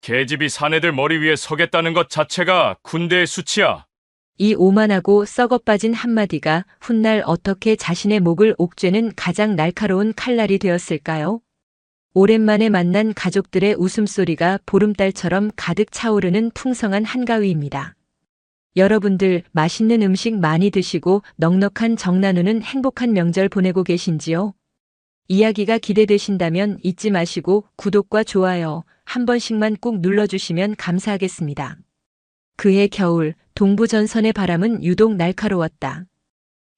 계집이 사내들 머리 위에 서겠다는 것 자체가 군대의 수치야. 이 오만하고 썩어빠진 한마디가 훗날 어떻게 자신의 목을 옥죄는 가장 날카로운 칼날이 되었을까요? 오랜만에 만난 가족들의 웃음소리가 보름달처럼 가득 차오르는 풍성한 한가위입니다. 여러분들 맛있는 음식 많이 드시고 넉넉한 정 나누는 행복한 명절 보내고 계신지요? 이야기가 기대되신다면 잊지 마시고 구독과 좋아요 한 번씩만 꾹 눌러주시면 감사하겠습니다. 그해 겨울 동부전선의 바람은 유독 날카로웠다.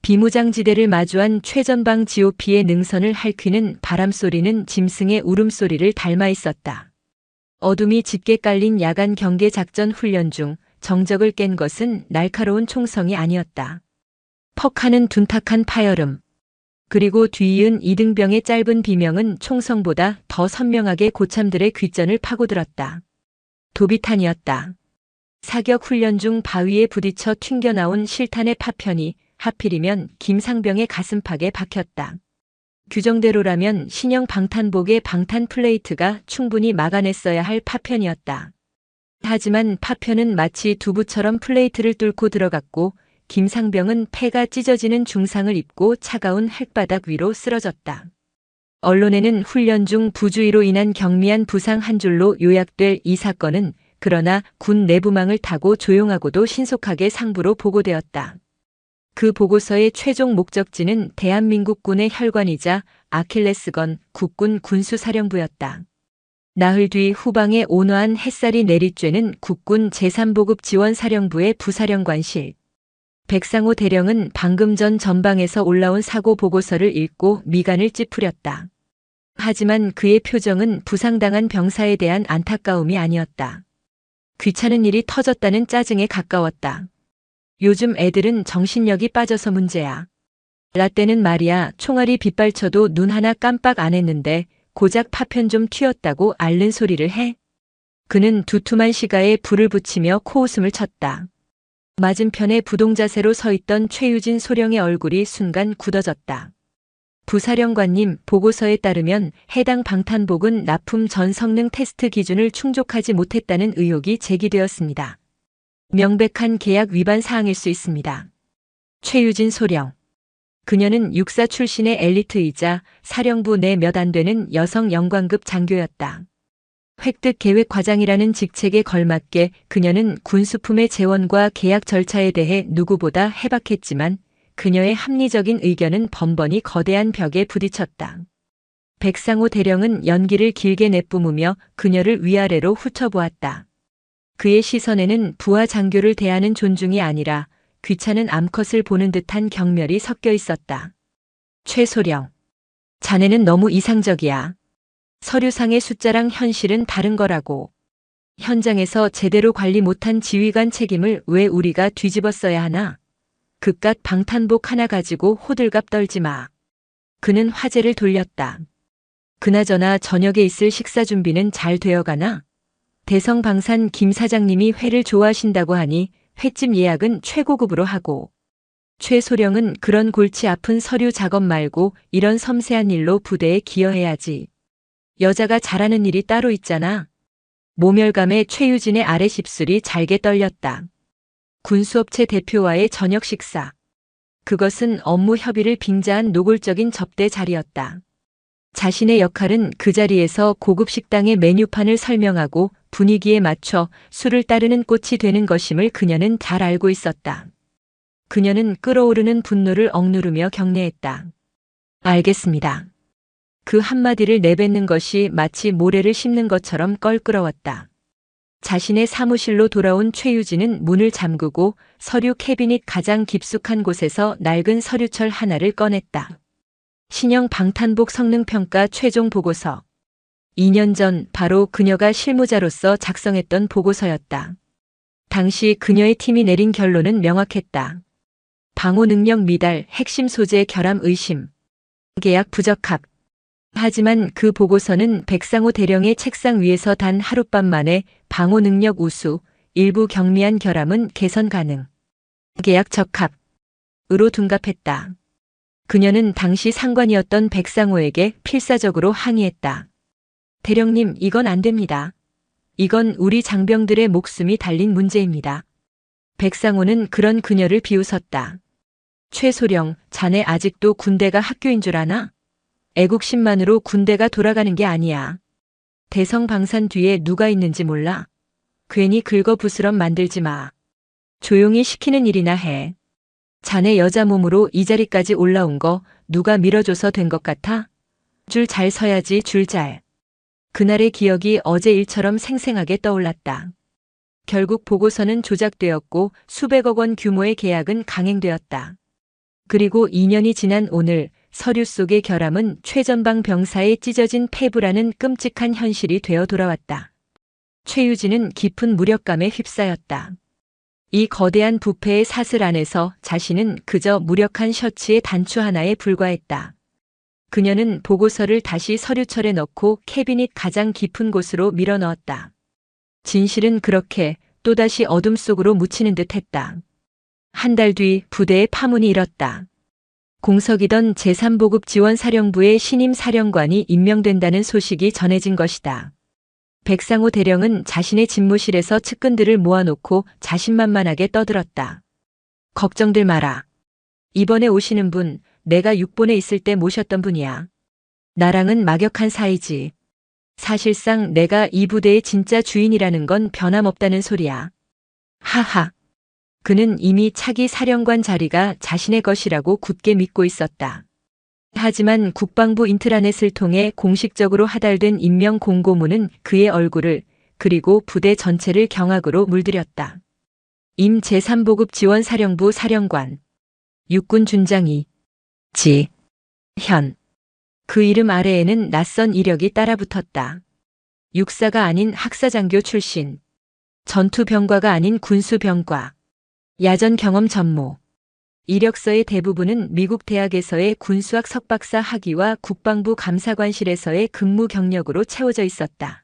비무장지대를 마주한 최전방 GOP의 능선을 핥히는 바람소리는 짐승의 울음소리를 닮아 있었다. 어둠이 짙게 깔린 야간 경계 작전 훈련 중 정적을 깬 것은 날카로운 총성이 아니었다. 퍽하는 둔탁한 파열음. 그리고 뒤이은 이등병의 짧은 비명은 총성보다 더 선명하게 고참들의 귓전을 파고들었다. 도비탄이었다. 사격 훈련 중 바위에 부딪혀 튕겨나온 실탄의 파편이 하필이면 김상병의 가슴팍에 박혔다. 규정대로라면 신형 방탄복의 방탄 플레이트가 충분히 막아냈어야 할 파편이었다. 하지만 파편은 마치 두부처럼 플레이트를 뚫고 들어갔고 김상병은 폐가 찢어지는 중상을 입고 차가운 흙바닥 위로 쓰러졌다. 언론에는 훈련 중 부주의로 인한 경미한 부상 한 줄로 요약될 이 사건은 그러나 군 내부망을 타고 조용하고도 신속하게 상부로 보고되었다. 그 보고서의 최종 목적지는 대한민국군의 혈관이자 아킬레스건 국군 군수사령부였다. 나흘 뒤 후방에 온화한 햇살이 내리쬐는 국군 제3보급 지원사령부의 부사령관실. 백상호 대령은 방금 전 전방에서 올라온 사고 보고서를 읽고 미간을 찌푸렸다. 하지만 그의 표정은 부상당한 병사에 대한 안타까움이 아니었다. 귀찮은 일이 터졌다는 짜증에 가까웠다. 요즘 애들은 정신력이 빠져서 문제야. 라떼는 말이야 총알이 빗발쳐도 눈 하나 깜빡 안 했는데 고작 파편 좀 튀었다고 앓는 소리를 해? 그는 두툼한 시가에 불을 붙이며 코웃음을 쳤다. 맞은편에 부동자세로 서 있던 최유진 소령의 얼굴이 순간 굳어졌다. 부사령관님, 보고서에 따르면 해당 방탄복은 납품 전 성능 테스트 기준을 충족하지 못했다는 의혹이 제기되었습니다. 명백한 계약 위반 사항일 수 있습니다. 최유진 소령. 그녀는 육사 출신의 엘리트이자 사령부 내 몇 안 되는 여성 영관급 장교였다. 획득 계획 과장이라는 직책에 걸맞게 그녀는 군수품의 재원과 계약 절차에 대해 누구보다 해박했지만 그녀의 합리적인 의견은 번번이 거대한 벽에 부딪혔다. 백상호 대령은 연기를 길게 내뿜으며 그녀를 위아래로 훑어보았다. 그의 시선에는 부하 장교를 대하는 존중이 아니라 귀찮은 암컷을 보는 듯한 경멸이 섞여 있었다. 최소령. 자네는 너무 이상적이야. 서류상의 숫자랑 현실은 다른 거라고. 현장에서 제대로 관리 못한 지휘관 책임을 왜 우리가 뒤집어 써야 하나? 그깟 방탄복 하나 가지고 호들갑 떨지 마. 그는 화제를 돌렸다. 그나저나 저녁에 있을 식사 준비는 잘 되어가나? 대성방산 김 사장님이 회를 좋아하신다고 하니 횟집 예약은 최고급으로 하고. 최소령은 그런 골치 아픈 서류 작업 말고 이런 섬세한 일로 부대에 기여해야지. 여자가 잘하는 일이 따로 있잖아. 모멸감에 최유진의 아래 십술이 잘게 떨렸다. 군수업체 대표와의 저녁 식사. 그것은 업무 협의를 빙자한 노골적인 접대 자리였다. 자신의 역할은 그 자리에서 고급 식당의 메뉴판을 설명하고 분위기에 맞춰 술을 따르는 꽃이 되는 것임을 그녀는 잘 알고 있었다. 그녀는 끓어오르는 분노를 억누르며 경례했다. 알겠습니다. 그 한마디를 내뱉는 것이 마치 모래를 씹는 것처럼 껄끄러웠다. 자신의 사무실로 돌아온 최유진은 문을 잠그고 서류 캐비닛 가장 깊숙한 곳에서 낡은 서류철 하나를 꺼냈다. 신형 방탄복 성능평가 최종 보고서. 2년 전 바로 그녀가 실무자로서 작성했던 보고서였다. 당시 그녀의 팀이 내린 결론은 명확했다. 방호 능력 미달, 핵심 소재 결함 의심, 계약 부적합. 하지만 그 보고서는 백상호 대령의 책상 위에서 단 하룻밤 만에 방호 능력 우수, 일부 경미한 결함은 개선 가능, 계약 적합으로 둔갑했다. 그녀는 당시 상관이었던 백상호에게 필사적으로 항의했다. 대령님, 이건 안 됩니다. 이건 우리 장병들의 목숨이 달린 문제입니다. 백상호는 그런 그녀를 비웃었다. 최소령, 자네 아직도 군대가 학교인 줄 아나? 애국심만으로 군대가 돌아가는 게 아니야. 대성방산 뒤에 누가 있는지 몰라. 괜히 긁어부스럼 만들지 마. 조용히 시키는 일이나 해. 자네 여자 몸으로 이 자리까지 올라온 거 누가 밀어줘서 된 것 같아? 줄 잘 서야지, 줄 잘. 그날의 기억이 어제 일처럼 생생하게 떠올랐다. 결국 보고서는 조작되었고 수백억 원 규모의 계약은 강행되었다. 그리고 2년이 지난 오늘 서류 속의 결함은 최전방 병사의 찢어진 폐부라는 끔찍한 현실이 되어 돌아왔다. 최유진은 깊은 무력감에 휩싸였다. 이 거대한 부패의 사슬 안에서 자신은 그저 무력한 셔츠의 단추 하나에 불과했다. 그녀는 보고서를 다시 서류철에 넣고 캐비닛 가장 깊은 곳으로 밀어넣었다. 진실은 그렇게 또다시 어둠 속으로 묻히는 듯 했다. 한 달 뒤 부대의 파문이 일었다. 공석이던 제3보급 지원사령부의 신임 사령관이 임명된다는 소식이 전해진 것이다. 백상호 대령은 자신의 집무실에서 측근들을 모아놓고 자신만만하게 떠들었다. 걱정들 마라. 이번에 오시는 분, 내가 육본에 있을 때 모셨던 분이야. 나랑은 막역한 사이지. 사실상 내가 이 부대의 진짜 주인이라는 건 변함없다는 소리야. 하하. 그는 이미 차기 사령관 자리가 자신의 것이라고 굳게 믿고 있었다. 하지만 국방부 인트라넷을 통해 공식적으로 하달된 임명 공고문은 그의 얼굴을 그리고 부대 전체를 경악으로 물들였다. 임 제3보급 지원사령부 사령관. 육군 준장이. 현. 그 이름 아래에는 낯선 이력이 따라붙었다. 육사가 아닌 학사장교 출신. 전투병과가 아닌 군수병과. 야전 경험 전무. 이력서의 대부분은 미국 대학에서의 군수학 석박사 학위와 국방부 감사관실에서의 근무 경력으로 채워져 있었다.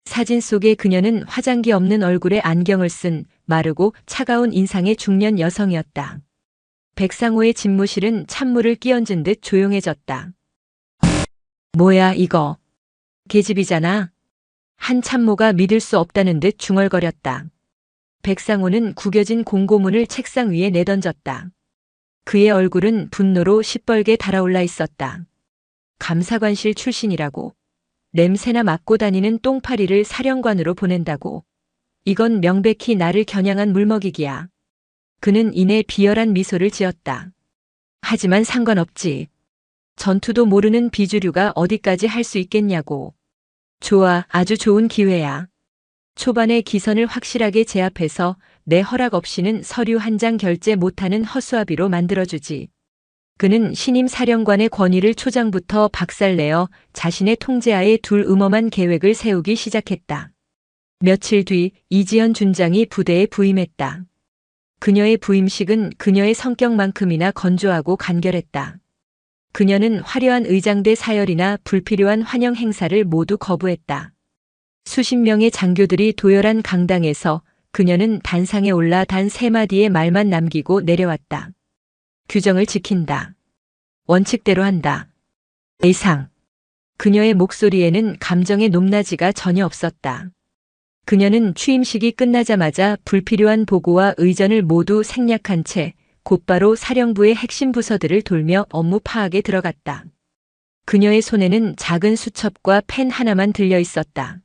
사진 속의 그녀는 화장기 없는 얼굴에 안경을 쓴 마르고 차가운 인상의 중년 여성이었다. 백상호의 집무실은 찬물을 끼얹은 듯 조용해졌다. 뭐야 이거. 계집이잖아. 한 참모가 믿을 수 없다는 듯 중얼거렸다. 백상호는 구겨진 공고문을 책상 위에 내던졌다. 그의 얼굴은 분노로 시뻘게 달아올라 있었다. 감사관실 출신이라고. 냄새나 맡고 다니는 똥파리를 사령관으로 보낸다고. 이건 명백히 나를 겨냥한 물먹이기야. 그는 이내 비열한 미소를 지었다. 하지만 상관없지. 전투도 모르는 비주류가 어디까지 할 수 있겠냐고. 좋아, 아주 좋은 기회야. 초반에 기선을 확실하게 제압해서 내 허락 없이는 서류 한 장 결제 못하는 허수아비로 만들어주지. 그는 신임 사령관의 권위를 초장부터 박살내어 자신의 통제하에 둘 음험한 계획을 세우기 시작했다. 며칠 뒤 이지연 준장이 부대에 부임했다. 그녀의 부임식은 그녀의 성격만큼이나 건조하고 간결했다. 그녀는 화려한 의장대 사열이나 불필요한 환영 행사를 모두 거부했다. 수십 명의 장교들이 도열한 강당에서 그녀는 단상에 올라 단 3마디의 말만 남기고 내려왔다. 규정을 지킨다. 원칙대로 한다. 이상. 그녀의 목소리에는 감정의 높낮이가 전혀 없었다. 그녀는 취임식이 끝나자마자 불필요한 보고와 의전을 모두 생략한 채 곧바로 사령부의 핵심 부서들을 돌며 업무 파악에 들어갔다. 그녀의 손에는 작은 수첩과 펜 하나만 들려 있었다.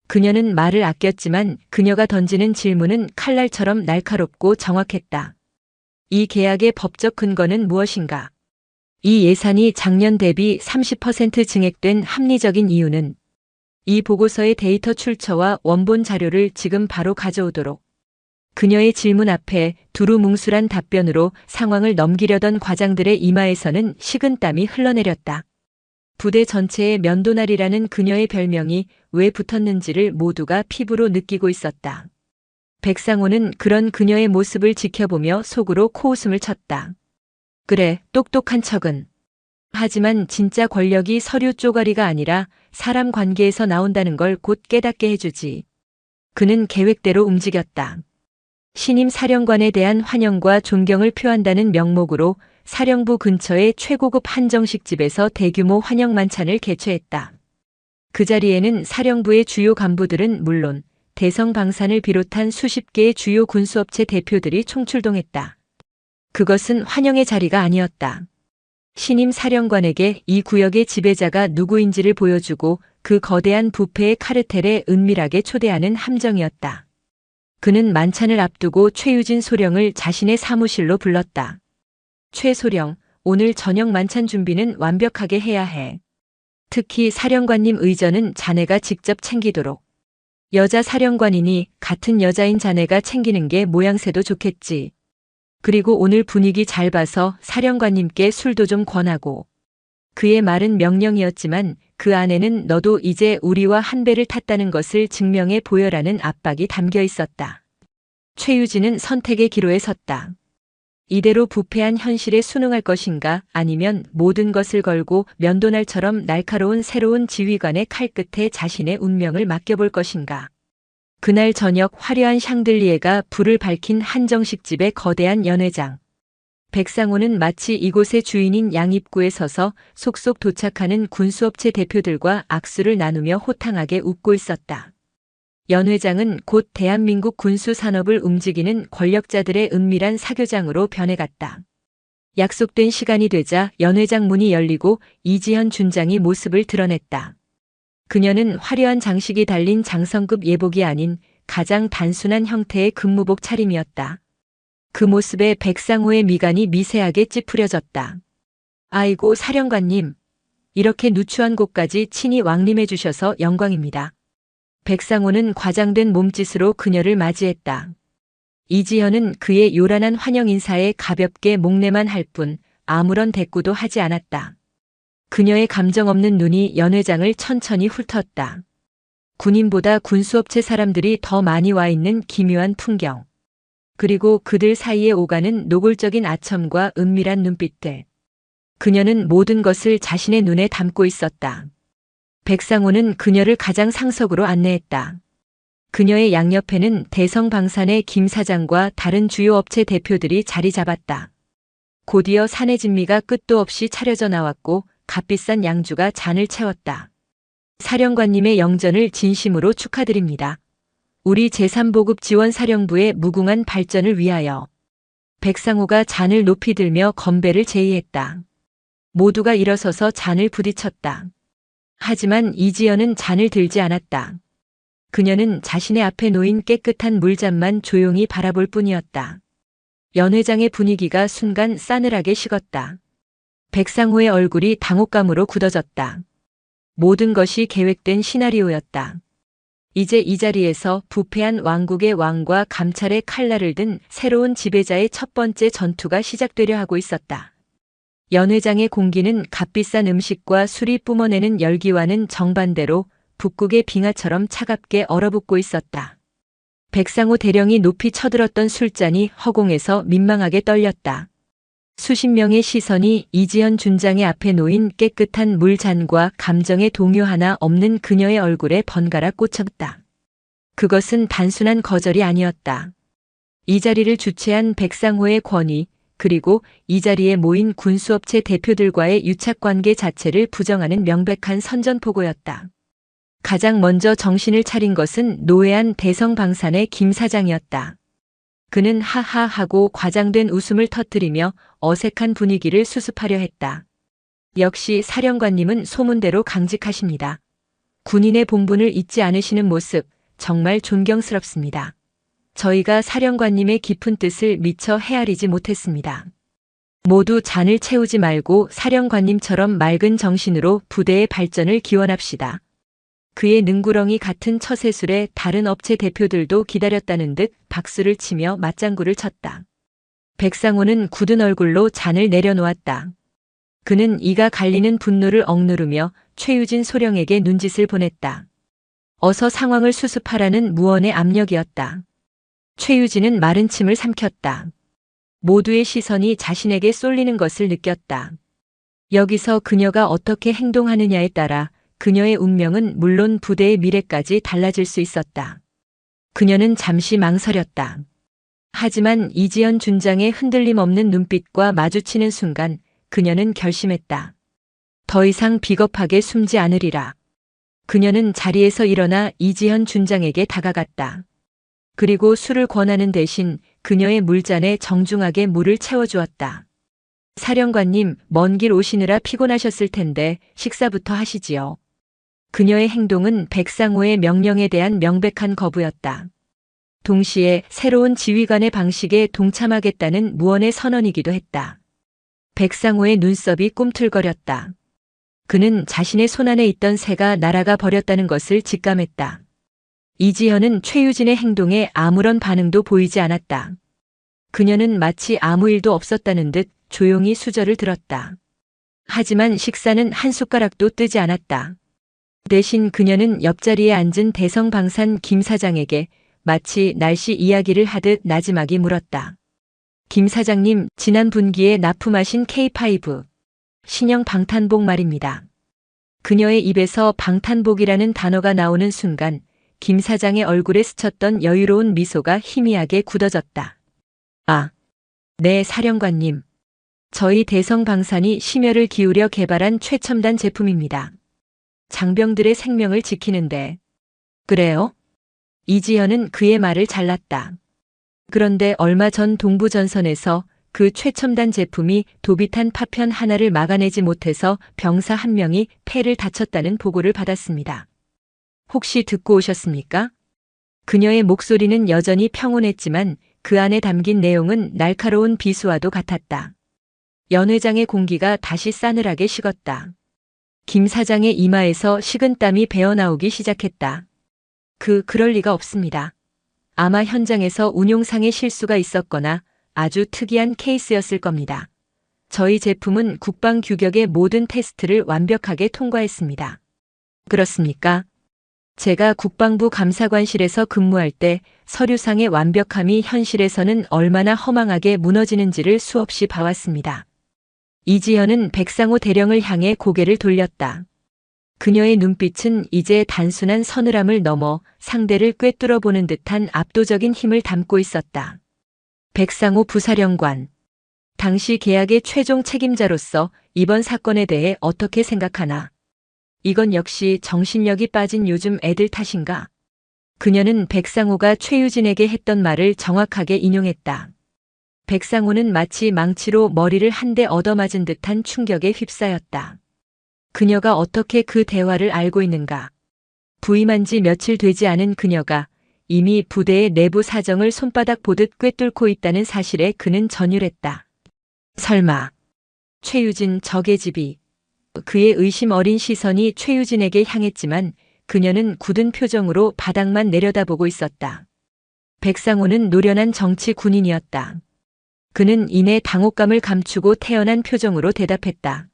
그녀는 말을 아꼈지만 그녀가 던지는 질문은 칼날처럼 날카롭고 정확했다. 이 계약의 법적 근거는 무엇인가? 이 예산이 작년 대비 30% 증액된 합리적인 이유는? 이 보고서의 데이터 출처와 원본 자료를 지금 바로 가져오도록. 그녀의 질문 앞에 두루뭉술한 답변으로 상황을 넘기려던 과장들의 이마에서는 식은땀이 흘러내렸다. 부대 전체에 면도날이라는 그녀의 별명이 왜 붙었는지를 모두가 피부로 느끼고 있었다. 백상호는 그런 그녀의 모습을 지켜보며 속으로 코웃음을 쳤다. 그래, 똑똑한 척은. 하지만 진짜 권력이 서류 쪼가리가 아니라 사람 관계에서 나온다는 걸 곧 깨닫게 해주지. 그는 계획대로 움직였다. 신임 사령관에 대한 환영과 존경을 표한다는 명목으로 사령부 근처의 최고급 한정식 집에서 대규모 환영 만찬을 개최했다. 그 자리에는 사령부의 주요 간부들은 물론 대성방산을 비롯한 수십 개의 주요 군수업체 대표들이 총출동했다. 그것은 환영의 자리가 아니었다. 신임 사령관에게 이 구역의 지배자가 누구인지를 보여주고 그 거대한 부패의 카르텔에 은밀하게 초대하는 함정이었다. 그는 만찬을 앞두고 최유진 소령을 자신의 사무실로 불렀다. 최 소령, 오늘 저녁 만찬 준비는 완벽하게 해야 해. 특히 사령관님 의전은 자네가 직접 챙기도록. 여자 사령관이니 같은 여자인 자네가 챙기는 게 모양새도 좋겠지. 그리고 오늘 분위기 잘 봐서 사령관님께 술도 좀 권하고. 그의 말은 명령이었지만 그 안에는 너도 이제 우리와 한 배를 탔다는 것을 증명해 보여라는 압박이 담겨 있었다. 최유진은 선택의 기로에 섰다. 이대로 부패한 현실에 순응할 것인가 아니면 모든 것을 걸고 면도날처럼 날카로운 새로운 지휘관의 칼끝에 자신의 운명을 맡겨볼 것인가. 그날 저녁 화려한 샹들리에가 불을 밝힌 한정식집의 거대한 연회장. 백상호는 마치 이곳의 주인인 양입구에 서서 속속 도착하는 군수업체 대표들과 악수를 나누며 호탕하게 웃고 있었다. 연회장은 곧 대한민국 군수 산업을 움직이는 권력자들의 은밀한 사교장으로 변해갔다. 약속된 시간이 되자 연회장 문이 열리고 이지현 준장이 모습을 드러냈다. 그녀는 화려한 장식이 달린 장성급 예복이 아닌 가장 단순한 형태의 근무복 차림이었다. 그 모습에 백상호의 미간이 미세하게 찌푸려졌다. 아이고 사령관님, 이렇게 누추한 곳까지 친히 왕림해 주셔서 영광입니다. 백상호는 과장된 몸짓으로 그녀를 맞이했다. 이지현은 그의 요란한 환영 인사에 가볍게 목례만 할 뿐 아무런 대꾸도 하지 않았다. 그녀의 감정 없는 눈이 연회장을 천천히 훑었다. 군인보다 군수업체 사람들이 더 많이 와 있는 기묘한 풍경. 그리고 그들 사이에 오가는 노골적인 아첨과 은밀한 눈빛들. 그녀는 모든 것을 자신의 눈에 담고 있었다. 백상호는 그녀를 가장 상석으로 안내했다. 그녀의 양옆에는 대성방산의 김 사장과 다른 주요 업체 대표들이 자리 잡았다. 곧이어 사내 진미가 끝도 없이 차려져 나왔고 값비싼 양주가 잔을 채웠다. 사령관님의 영전을 진심으로 축하드립니다. 우리 제3보급 지원사령부의 무궁한 발전을 위하여. 백상호가 잔을 높이 들며 건배를 제의했다. 모두가 일어서서 잔을 부딪혔다. 하지만 이지연은 잔을 들지 않았다. 그녀는 자신의 앞에 놓인 깨끗한 물잔만 조용히 바라볼 뿐이었다. 연회장의 분위기가 순간 싸늘하게 식었다. 백상호의 얼굴이 당혹감으로 굳어졌다. 모든 것이 계획된 시나리오였다. 이제 이 자리에서 부패한 왕국의 왕과 감찰의 칼날을 든 새로운 지배자의 첫 번째 전투가 시작되려 하고 있었다. 연회장의 공기는 값비싼 음식과 술이 뿜어내는 열기와는 정반대로 북극의 빙하처럼 차갑게 얼어붙고 있었다. 백상호 대령이 높이 쳐들었던 술잔이 허공에서 민망하게 떨렸다. 수십 명의 시선이 이지현 준장의 앞에 놓인 깨끗한 물잔과 감정의 동요 하나 없는 그녀의 얼굴에 번갈아 꽂혔다. 그것은 단순한 거절이 아니었다. 이 자리를 주최한 백상호의 권위, 그리고 이 자리에 모인 군수업체 대표들과의 유착관계 자체를 부정하는 명백한 선전포고였다. 가장 먼저 정신을 차린 것은 노회한 대성방산의 김 사장이었다. 그는 하하 하고 과장된 웃음을 터뜨리며 어색한 분위기를 수습하려 했다. 역시 사령관님은 소문대로 강직하십니다. 군인의 본분을 잊지 않으시는 모습 정말 존경스럽습니다. 저희가 사령관님의 깊은 뜻을 미처 헤아리지 못했습니다. 모두 잔을 채우지 말고 사령관님처럼 맑은 정신으로 부대의 발전을 기원합시다. 그의 능구렁이 같은 처세술에 다른 업체 대표들도 기다렸다는 듯 박수를 치며 맞장구를 쳤다. 백상호는 굳은 얼굴로 잔을 내려놓았다. 그는 이가 갈리는 분노를 억누르며 최유진 소령에게 눈짓을 보냈다. 어서 상황을 수습하라는 무언의 압력이었다. 최유진은 마른 침을 삼켰다. 모두의 시선이 자신에게 쏠리는 것을 느꼈다. 여기서 그녀가 어떻게 행동하느냐에 따라 그녀의 운명은 물론 부대의 미래까지 달라질 수 있었다. 그녀는 잠시 망설였다. 하지만 이지연 준장의 흔들림 없는 눈빛과 마주치는 순간 그녀는 결심했다. 더 이상 비겁하게 숨지 않으리라. 그녀는 자리에서 일어나 이지현 준장에게 다가갔다. 그리고 술을 권하는 대신 그녀의 물잔에 정중하게 물을 채워주었다. 사령관님, 먼 길 오시느라 피곤하셨을 텐데 식사부터 하시지요. 그녀의 행동은 백상호의 명령에 대한 명백한 거부였다. 동시에 새로운 지휘관의 방식에 동참하겠다는 무언의 선언이기도 했다. 백상호의 눈썹이 꿈틀거렸다. 그는 자신의 손안에 있던 새가 날아가 버렸다는 것을 직감했다. 이지현은 최유진의 행동에 아무런 반응도 보이지 않았다. 그녀는 마치 아무 일도 없었다는 듯 조용히 수저를 들었다. 하지만 식사는 한 숟가락도 뜨지 않았다. 대신 그녀는 옆자리에 앉은 대성방산 김 사장에게 마치 날씨 이야기를 하듯 나지막이 물었다. 김 사장님, 지난 분기에 납품하신 K5 신형 방탄복 말입니다. 그녀의 입에서 방탄복이라는 단어가 나오는 순간 김 사장의 얼굴에 스쳤던 여유로운 미소가 희미하게 굳어졌다. 아, 네, 사령관님. 저희 대성방산이 심혈을 기울여 개발한 최첨단 제품입니다. 장병들의 생명을 지키는데. 그래요? 이지현은 그의 말을 잘랐다. 그런데 얼마 전 동부전선에서 그 최첨단 제품이 도비탄 파편 하나를 막아내지 못해서 병사 한 명이 폐를 다쳤다는 보고를 받았습니다. 혹시 듣고 오셨습니까? 그녀의 목소리는 여전히 평온했지만 그 안에 담긴 내용은 날카로운 비수와도 같았다. 연회장의 공기가 다시 싸늘하게 식었다. 김 사장의 이마에서 식은땀이 배어나오기 시작했다. 그럴 리가 없습니다. 아마 현장에서 운용상의 실수가 있었거나 아주 특이한 케이스였을 겁니다. 저희 제품은 국방 규격의 모든 테스트를 완벽하게 통과했습니다. 그렇습니까? 제가 국방부 감사관실에서 근무할 때 서류상의 완벽함이 현실에서는 얼마나 허망하게 무너지는지를 수없이 봐왔습니다. 이지현은 백상호 대령을 향해 고개를 돌렸다. 그녀의 눈빛은 이제 단순한 서늘함을 넘어 상대를 꿰뚫어 보는 듯한 압도적인 힘을 담고 있었다. 백상호 부사령관. 당시 계약의 최종 책임자로서 이번 사건에 대해 어떻게 생각하나? 이건 역시 정신력이 빠진 요즘 애들 탓인가? 그녀는 백상호가 최유진에게 했던 말을 정확하게 인용했다. 백상호는 마치 망치로 머리를 한 대 얻어맞은 듯한 충격에 휩싸였다. 그녀가 어떻게 그 대화를 알고 있는가? 부임한 지 며칠 되지 않은 그녀가 이미 부대의 내부 사정을 손바닥 보듯 꿰뚫고 있다는 사실에 그는 전율했다. 설마 최유진 적의 집이. 그의 의심 어린 시선이 최유진에게 향했지만 그녀는 굳은 표정으로 바닥만 내려다보고 있었다. 백상호는 노련한 정치 군인이었다. 그는 이내 당혹감을 감추고 태연한 표정으로 대답했다.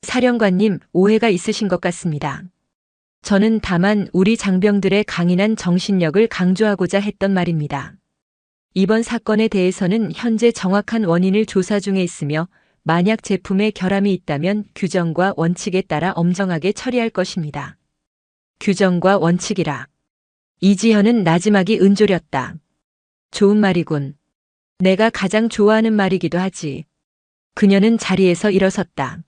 사령관님, 오해가 있으신 것 같습니다. 저는 다만 우리 장병들의 강인한 정신력을 강조하고자 했던 말입니다. 이번 사건에 대해서는 현재 정확한 원인을 조사 중에 있으며 만약 제품에 결함이 있다면 규정과 원칙에 따라 엄정하게 처리할 것입니다. 규정과 원칙이라. 이지현은 나지막이 은조렸다. 좋은 말이군. 내가 가장 좋아하는 말이기도 하지. 그녀는 자리에서 일어섰다.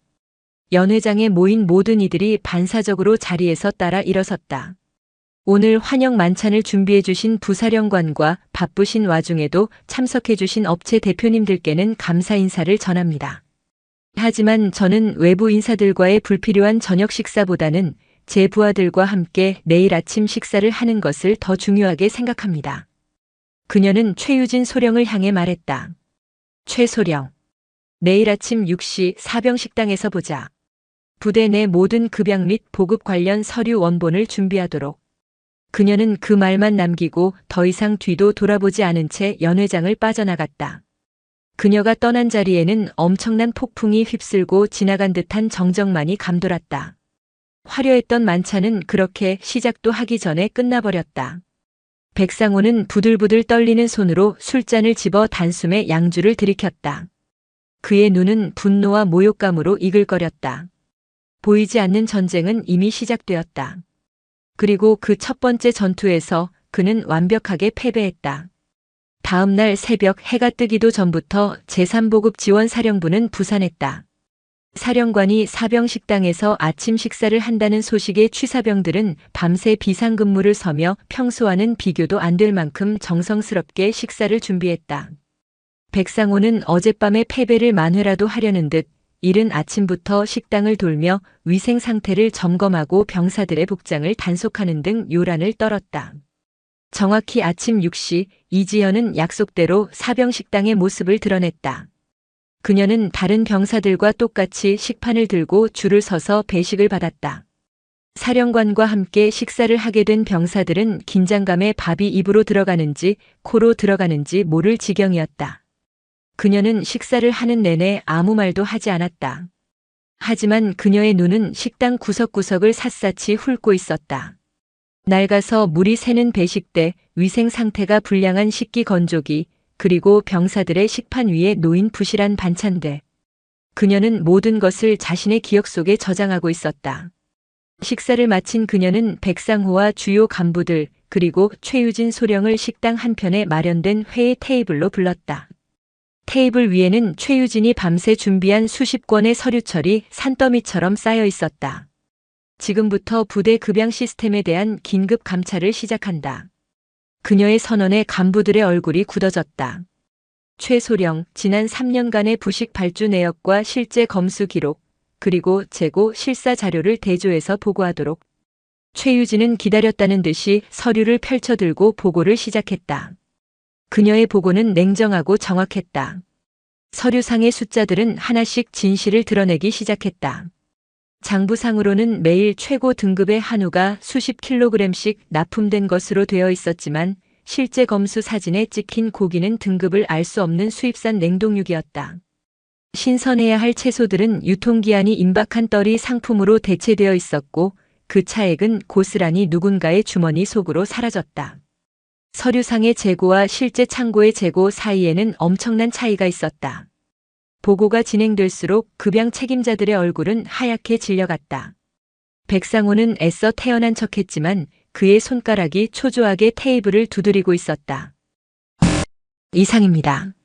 연회장에 모인 모든 이들이 반사적으로 자리에서 따라 일어섰다. 오늘 환영 만찬을 준비해 주신 부사령관과 바쁘신 와중에도 참석해 주신 업체 대표님들께는 감사 인사를 전합니다. 하지만 저는 외부 인사들과의 불필요한 저녁 식사보다는 제 부하들과 함께 내일 아침 식사를 하는 것을 더 중요하게 생각합니다. 그녀는 최유진 소령을 향해 말했다. 최소령. 내일 아침 6시 사병 식당에서 보자. 부대 내 모든 급양 및 보급 관련 서류 원본을 준비하도록. 그녀는 그 말만 남기고 더 이상 뒤도 돌아보지 않은 채 연회장을 빠져나갔다. 그녀가 떠난 자리에는 엄청난 폭풍이 휩쓸고 지나간 듯한 정적만이 감돌았다. 화려했던 만찬은 그렇게 시작도 하기 전에 끝나버렸다. 백상호는 부들부들 떨리는 손으로 술잔을 집어 단숨에 양주를 들이켰다. 그의 눈은 분노와 모욕감으로 이글거렸다. 보이지 않는 전쟁은 이미 시작되었다. 그리고 그 첫 번째 전투에서 그는 완벽하게 패배했다. 다음 날 새벽 해가 뜨기도 전부터 제3보급 지원사령부는 부산했다. 사령관이 사병식당에서 아침 식사를 한다는 소식에 취사병들은 밤새 비상근무를 서며 평소와는 비교도 안 될 만큼 정성스럽게 식사를 준비했다. 백상호는 어젯밤의 패배를 만회라도 하려는 듯 이른 아침부터 식당을 돌며 위생 상태를 점검하고 병사들의 복장을 단속하는 등 요란을 떨었다. 정확히 아침 6시 이지연은 약속대로 사병식당의 모습을 드러냈다. 그녀는 다른 병사들과 똑같이 식판을 들고 줄을 서서 배식을 받았다. 사령관과 함께 식사를 하게 된 병사들은 긴장감에 밥이 입으로 들어가는지 코로 들어가는지 모를 지경이었다. 그녀는 식사를 하는 내내 아무 말도 하지 않았다. 하지만 그녀의 눈은 식당 구석구석을 샅샅이 훑고 있었다. 낡아서 물이 새는 배식대, 위생 상태가 불량한 식기 건조기, 그리고 병사들의 식판 위에 놓인 부실한 반찬들. 그녀는 모든 것을 자신의 기억 속에 저장하고 있었다. 식사를 마친 그녀는 백상호와 주요 간부들, 그리고 최유진 소령을 식당 한편에 마련된 회의 테이블로 불렀다. 테이블 위에는 최유진이 밤새 준비한 수십 권의 서류철이 산더미처럼 쌓여 있었다. 지금부터 부대 급양 시스템에 대한 긴급 감찰을 시작한다. 그녀의 선언에 간부들의 얼굴이 굳어졌다. 최소령, 지난 3년간의 부식 발주 내역과 실제 검수 기록, 그리고 재고 실사 자료를 대조해서 보고하도록. 최유진은 기다렸다는 듯이 서류를 펼쳐들고 보고를 시작했다. 그녀의 보고는 냉정하고 정확했다. 서류상의 숫자들은 하나씩 진실을 드러내기 시작했다. 장부상으로는 매일 최고 등급의 한우가 수십 킬로그램씩 납품된 것으로 되어 있었지만 실제 검수 사진에 찍힌 고기는 등급을 알 수 없는 수입산 냉동육이었다. 신선해야 할 채소들은 유통기한이 임박한 떨이 상품으로 대체되어 있었고 그 차액은 고스란히 누군가의 주머니 속으로 사라졌다. 서류상의 재고와 실제 창고의 재고 사이에는 엄청난 차이가 있었다. 보고가 진행될수록 급양 책임자들의 얼굴은 하얗게 질려갔다. 백상호는 애써 태연한 척했지만 그의 손가락이 초조하게 테이블을 두드리고 있었다. 이상입니다.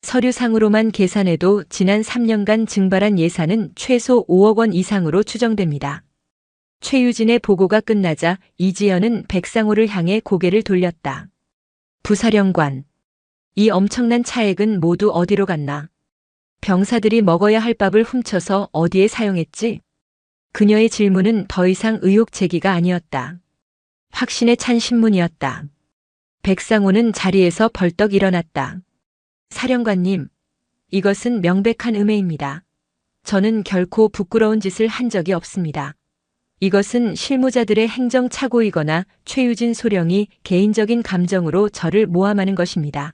서류상으로만 계산해도 지난 3년간 증발한 예산은 최소 5억 원 이상으로 추정됩니다. 최유진의 보고가 끝나자 이지연은 백상호를 향해 고개를 돌렸다. 부사령관, 이 엄청난 차액은 모두 어디로 갔나? 병사들이 먹어야 할 밥을 훔쳐서 어디에 사용했지? 그녀의 질문은 더 이상 의혹 제기가 아니었다. 확신에 찬 신문이었다. 백상호는 자리에서 벌떡 일어났다. 사령관님, 이것은 명백한 음해입니다. 저는 결코 부끄러운 짓을 한 적이 없습니다. 이것은 실무자들의 행정착오이거나 최유진 소령이 개인적인 감정으로 저를 모함하는 것입니다.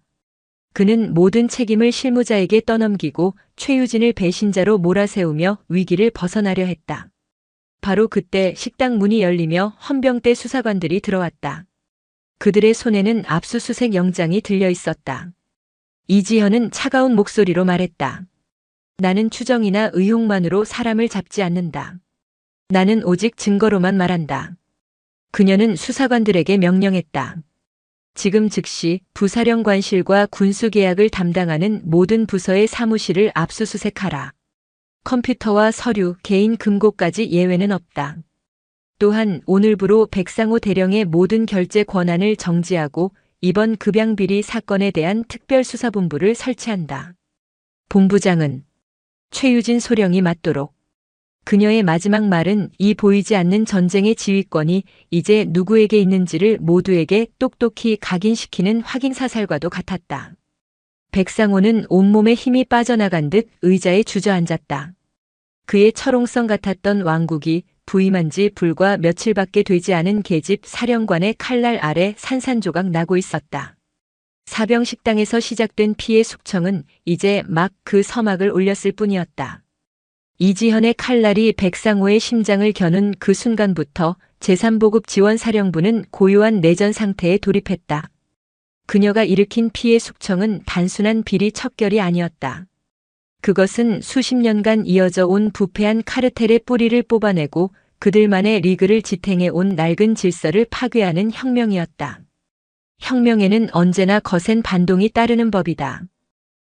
그는 모든 책임을 실무자에게 떠넘기고 최유진을 배신자로 몰아세우며 위기를 벗어나려 했다. 바로 그때 식당 문이 열리며 헌병대 수사관들이 들어왔다. 그들의 손에는 압수수색 영장이 들려 있었다. 이지현은 차가운 목소리로 말했다. 나는 추정이나 의혹만으로 사람을 잡지 않는다. 나는 오직 증거로만 말한다. 그녀는 수사관들에게 명령했다. 지금 즉시 부사령관실과 군수계약을 담당하는 모든 부서의 사무실을 압수수색하라. 컴퓨터와 서류, 개인 금고까지 예외는 없다. 또한 오늘부로 백상호 대령의 모든 결제 권한을 정지하고 이번 급양비리 사건에 대한 특별수사본부를 설치한다. 본부장은 최유진 소령이 맡도록. 그녀의 마지막 말은 이 보이지 않는 전쟁의 지휘권이 이제 누구에게 있는지를 모두에게 똑똑히 각인시키는 확인사살과도 같았다. 백상호는 온몸에 힘이 빠져나간 듯 의자에 주저앉았다. 그의 철옹성 같았던 왕국이 부임한 지 불과 며칠밖에 되지 않은 계집 사령관의 칼날 아래 산산조각 나고 있었다. 사병식당에서 시작된 피해 숙청은 이제 막 그 서막을 올렸을 뿐이었다. 이지현의 칼날이 백상호의 심장을 겨눈 그 순간부터 제3보급 지원사령부는 고요한 내전 상태에 돌입했다. 그녀가 일으킨 피해 숙청은 단순한 비리 척결이 아니었다. 그것은 수십 년간 이어져 온 부패한 카르텔의 뿌리를 뽑아내고 그들만의 리그를 지탱해 온 낡은 질서를 파괴하는 혁명이었다. 혁명에는 언제나 거센 반동이 따르는 법이다.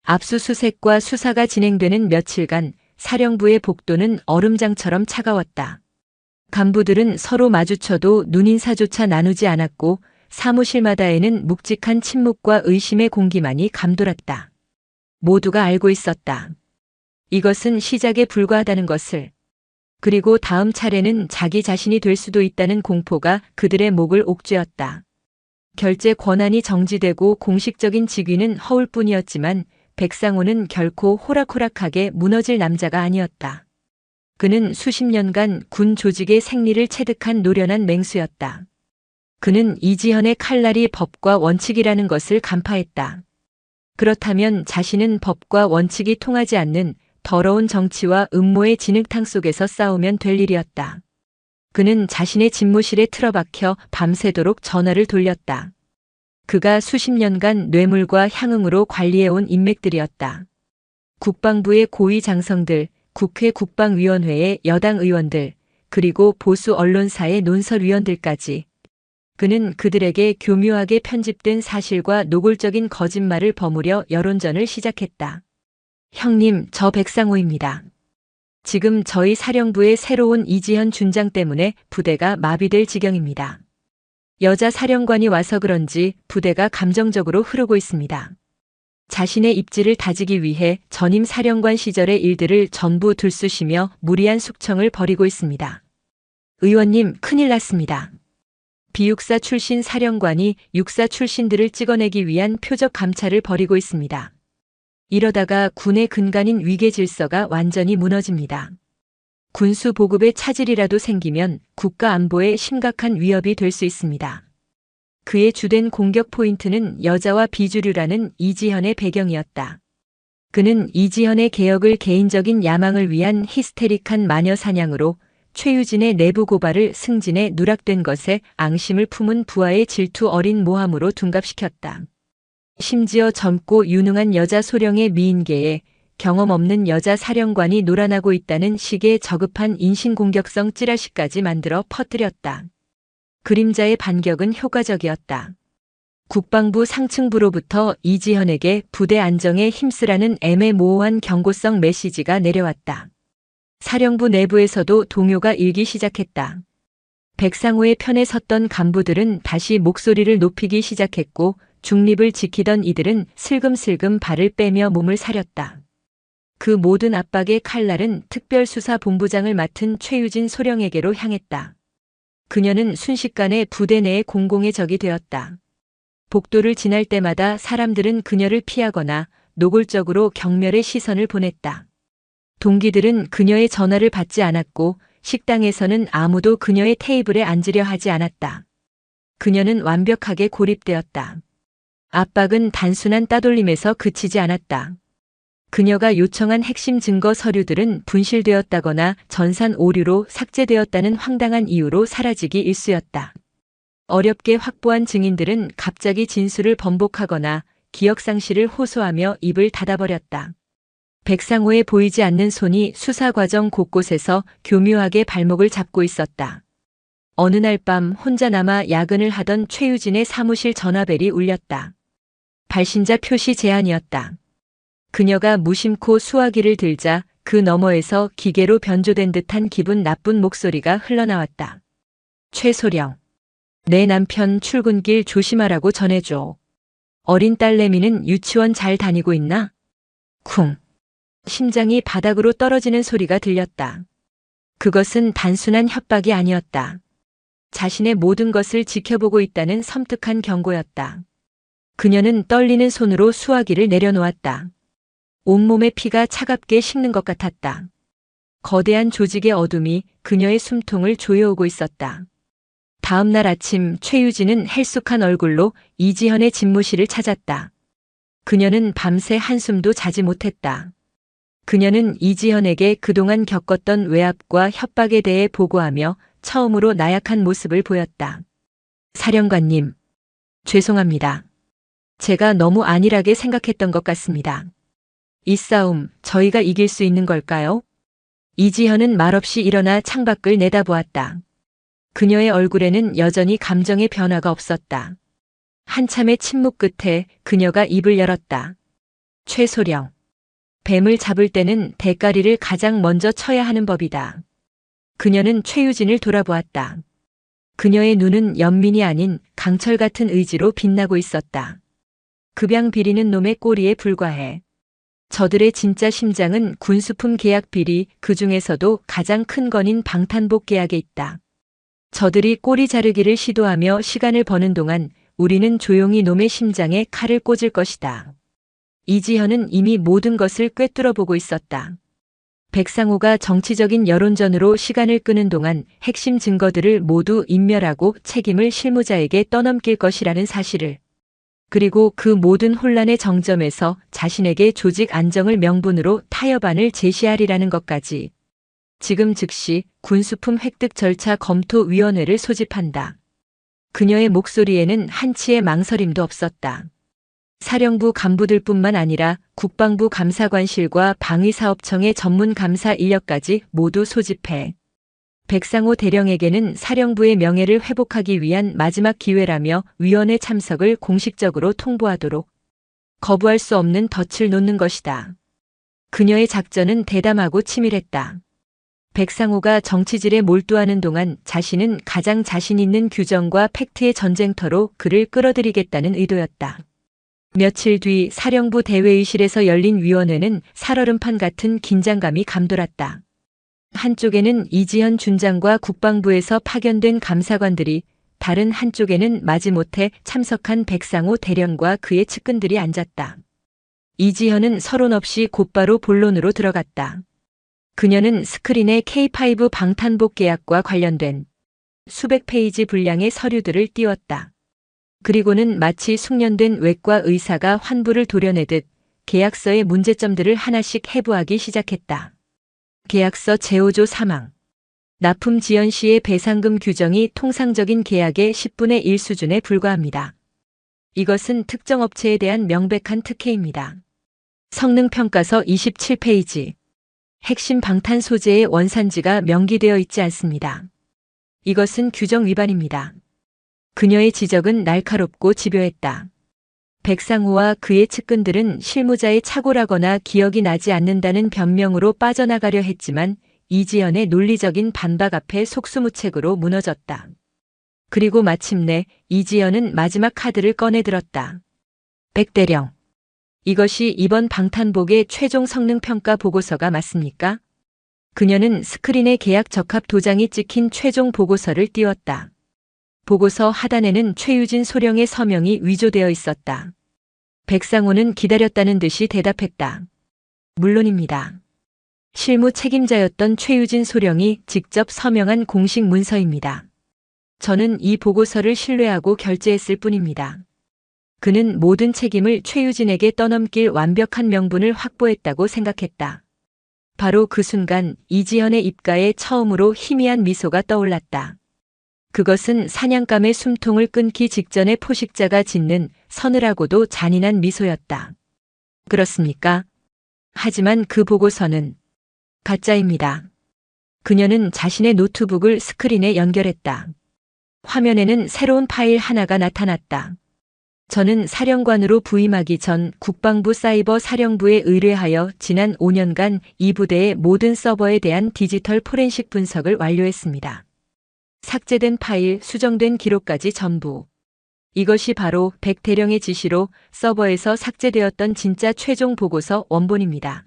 압수수색과 수사가 진행되는 며칠간 사령부의 복도는 얼음장처럼 차가웠다. 간부들은 서로 마주쳐도 눈인사조차 나누지 않았고 사무실마다에는 묵직한 침묵과 의심의 공기만이 감돌았다. 모두가 알고 있었다. 이것은 시작에 불과하다는 것을. 그리고 다음 차례는 자기 자신이 될 수도 있다는 공포가 그들의 목을 옥죄었다. 결제 권한이 정지되고 공식적인 직위는 허울 뿐이었지만 백상호는 결코 호락호락하게 무너질 남자가 아니었다. 그는 수십 년간 군 조직의 생리를 체득한 노련한 맹수였다. 그는 이지현의 칼날이 법과 원칙이라는 것을 간파했다. 그렇다면 자신은 법과 원칙이 통하지 않는 더러운 정치와 음모의 진흙탕 속에서 싸우면 될 일이었다. 그는 자신의 집무실에 틀어박혀 밤새도록 전화를 돌렸다. 그가 수십 년간 뇌물과 향응으로 관리해온 인맥들이었다. 국방부의 고위 장성들, 국회 국방위원회의 여당 의원들, 그리고 보수 언론사의 논설위원들까지. 그는 그들에게 교묘하게 편집된 사실과 노골적인 거짓말을 버무려 여론전을 시작했다. 형님, 저 백상호입니다. 지금 저희 사령부의 새로운 이지현 준장 때문에 부대가 마비될 지경입니다. 여자 사령관이 와서 그런지 부대가 감정적으로 흐르고 있습니다. 자신의 입지를 다지기 위해 전임 사령관 시절의 일들을 전부 들쑤시며 무리한 숙청을 벌이고 있습니다. 의원님, 큰일 났습니다. 비육사 출신 사령관이 육사 출신들을 찍어내기 위한 표적 감찰을 벌이고 있습니다. 이러다가 군의 근간인 위계 질서가 완전히 무너집니다. 군수 보급에 차질이라도 생기면 국가 안보에 심각한 위협이 될 수 있습니다. 그의 주된 공격 포인트는 여자와 비주류라는 이지현의 배경이었다. 그는 이지현의 개혁을 개인적인 야망을 위한 히스테릭한 마녀 사냥으로 최유진의 내부 고발을 승진에 누락된 것에 앙심을 품은 부하의 질투 어린 모함으로 둔갑시켰다. 심지어 젊고 유능한 여자 소령의 미인계에 경험 없는 여자 사령관이 놀아나고 있다는 식의 저급한 인신공격성 찌라시까지 만들어 퍼뜨렸다. 그림자의 반격은 효과적이었다. 국방부 상층부로부터 이지현에게 부대 안정에 힘쓰라는 애매모호한 경고성 메시지가 내려왔다. 사령부 내부에서도 동요가 일기 시작했다. 백상호의 편에 섰던 간부들은 다시 목소리를 높이기 시작했고 중립을 지키던 이들은 슬금슬금 발을 빼며 몸을 사렸다. 그 모든 압박의 칼날은 특별수사본부장을 맡은 최유진 소령에게로 향했다. 그녀는 순식간에 부대 내의 공공의 적이 되었다. 복도를 지날 때마다 사람들은 그녀를 피하거나 노골적으로 경멸의 시선을 보냈다. 동기들은 그녀의 전화를 받지 않았고 식당에서는 아무도 그녀의 테이블에 앉으려 하지 않았다. 그녀는 완벽하게 고립되었다. 압박은 단순한 따돌림에서 그치지 않았다. 그녀가 요청한 핵심 증거 서류들은 분실되었다거나 전산 오류로 삭제되었다는 황당한 이유로 사라지기 일쑤였다. 어렵게 확보한 증인들은 갑자기 진술을 번복하거나 기억상실을 호소하며 입을 닫아버렸다. 백상호의 보이지 않는 손이 수사 과정 곳곳에서 교묘하게 발목을 잡고 있었다. 어느 날 밤 혼자 남아 야근을 하던 최유진의 사무실 전화벨이 울렸다. 발신자 표시 제안이었다. 그녀가 무심코 수화기를 들자 그 너머에서 기계로 변조된 듯한 기분 나쁜 목소리가 흘러나왔다. 최소령, 내 남편 출근길 조심하라고 전해줘. 어린 딸내미는 유치원 잘 다니고 있나? 쿵. 심장이 바닥으로 떨어지는 소리가 들렸다. 그것은 단순한 협박이 아니었다. 자신의 모든 것을 지켜보고 있다는 섬뜩한 경고였다. 그녀는 떨리는 손으로 수화기를 내려놓았다. 온몸의 피가 차갑게 식는 것 같았다. 거대한 조직의 어둠이 그녀의 숨통을 조여오고 있었다. 다음 날 아침 최유진은 헬쑥한 얼굴로 이지현의 집무실을 찾았다. 그녀는 밤새 한숨도 자지 못했다. 그녀는 이지현에게 그동안 겪었던 외압과 협박에 대해 보고하며 처음으로 나약한 모습을 보였다. 사령관님, 죄송합니다. 제가 너무 안일하게 생각했던 것 같습니다. 이 싸움 저희가 이길 수 있는 걸까요? 이지현은 말없이 일어나 창밖을 내다보았다. 그녀의 얼굴에는 여전히 감정의 변화가 없었다. 한참의 침묵 끝에 그녀가 입을 열었다. 최소령, 뱀을 잡을 때는 대가리를 가장 먼저 쳐야 하는 법이다. 그녀는 최유진을 돌아보았다. 그녀의 눈은 연민이 아닌 강철 같은 의지로 빛나고 있었다. 급양 비리는 놈의 꼬리에 불과해. 저들의 진짜 심장은 군수품 계약 비리, 그 중에서도 가장 큰 건인 방탄복 계약에 있다. 저들이 꼬리 자르기를 시도하며 시간을 버는 동안 우리는 조용히 놈의 심장에 칼을 꽂을 것이다. 이지현은 이미 모든 것을 꿰뚫어 보고 있었다. 백상호가 정치적인 여론전으로 시간을 끄는 동안 핵심 증거들을 모두 인멸하고 책임을 실무자에게 떠넘길 것이라는 사실을. 그리고 그 모든 혼란의 정점에서 자신에게 조직 안정을 명분으로 타협안을 제시하리라는 것까지. 지금 즉시 군수품 획득 절차 검토위원회를 소집한다. 그녀의 목소리에는 한치의 망설임도 없었다. 사령부 간부들뿐만 아니라 국방부 감사관실과 방위사업청의 전문 감사 인력까지 모두 소집해 백상호 대령에게는 사령부의 명예를 회복하기 위한 마지막 기회라며 위원회 참석을 공식적으로 통보하도록 거부할 수 없는 덫을 놓는 것이다. 그녀의 작전은 대담하고 치밀했다. 백상호가 정치질에 몰두하는 동안 자신은 가장 자신 있는 규정과 팩트의 전쟁터로 그를 끌어들이겠다는 의도였다. 며칠 뒤 사령부 대회의실에서 열린 위원회는 살얼음판 같은 긴장감이 감돌았다. 한쪽에는 이지현 준장과 국방부에서 파견된 감사관들이, 다른 한쪽에는 마지못해 참석한 백상호 대령과 그의 측근들이 앉았다. 이지현은 서론 없이 곧바로 본론으로 들어갔다. 그녀는 스크린에 K5 방탄복 계약과 관련된 수백 페이지 분량의 서류들을 띄웠다. 그리고는 마치 숙련된 외과 의사가 환부를 도려내듯 계약서의 문제점들을 하나씩 해부하기 시작했다. 계약서 제5조 사망. 납품 지연 시의 배상금 규정이 통상적인 계약의 10분의 1 수준에 불과합니다. 이것은 특정 업체에 대한 명백한 특혜입니다. 성능평가서 27페이지. 핵심 방탄 소재의 원산지가 명기되어 있지 않습니다. 이것은 규정 위반입니다. 그녀의 지적은 날카롭고 집요했다. 백상호와 그의 측근들은 실무자의 착오라거나 기억이 나지 않는다는 변명으로 빠져나가려 했지만 이지연의 논리적인 반박 앞에 속수무책으로 무너졌다. 그리고 마침내 이지연은 마지막 카드를 꺼내들었다. 백대령. 이것이 이번 방탄복의 최종 성능평가 보고서가 맞습니까? 그녀는 스크린에 계약 적합 도장이 찍힌 최종 보고서를 띄웠다. 보고서 하단에는 최유진 소령의 서명이 위조되어 있었다. 백상호는 기다렸다는 듯이 대답했다. 물론입니다. 실무 책임자였던 최유진 소령이 직접 서명한 공식 문서입니다. 저는 이 보고서를 신뢰하고 결재했을 뿐입니다. 그는 모든 책임을 최유진에게 떠넘길 완벽한 명분을 확보했다고 생각했다. 바로 그 순간 이지현의 입가에 처음으로 희미한 미소가 떠올랐다. 그것은 사냥감의 숨통을 끊기 직전에 포식자가 짓는 서늘하고도 잔인한 미소였다. 그렇습니까? 하지만 그 보고서는 가짜입니다. 그녀는 자신의 노트북을 스크린에 연결했다. 화면에는 새로운 파일 하나가 나타났다. 저는 사령관으로 부임하기 전 국방부 사이버 사령부에 의뢰하여 지난 5년간 이 부대의 모든 서버에 대한 디지털 포렌식 분석을 완료했습니다. 삭제된 파일, 수정된 기록까지 전부. 이것이 바로 백 대령의 지시로 서버에서 삭제되었던 진짜 최종 보고서 원본입니다.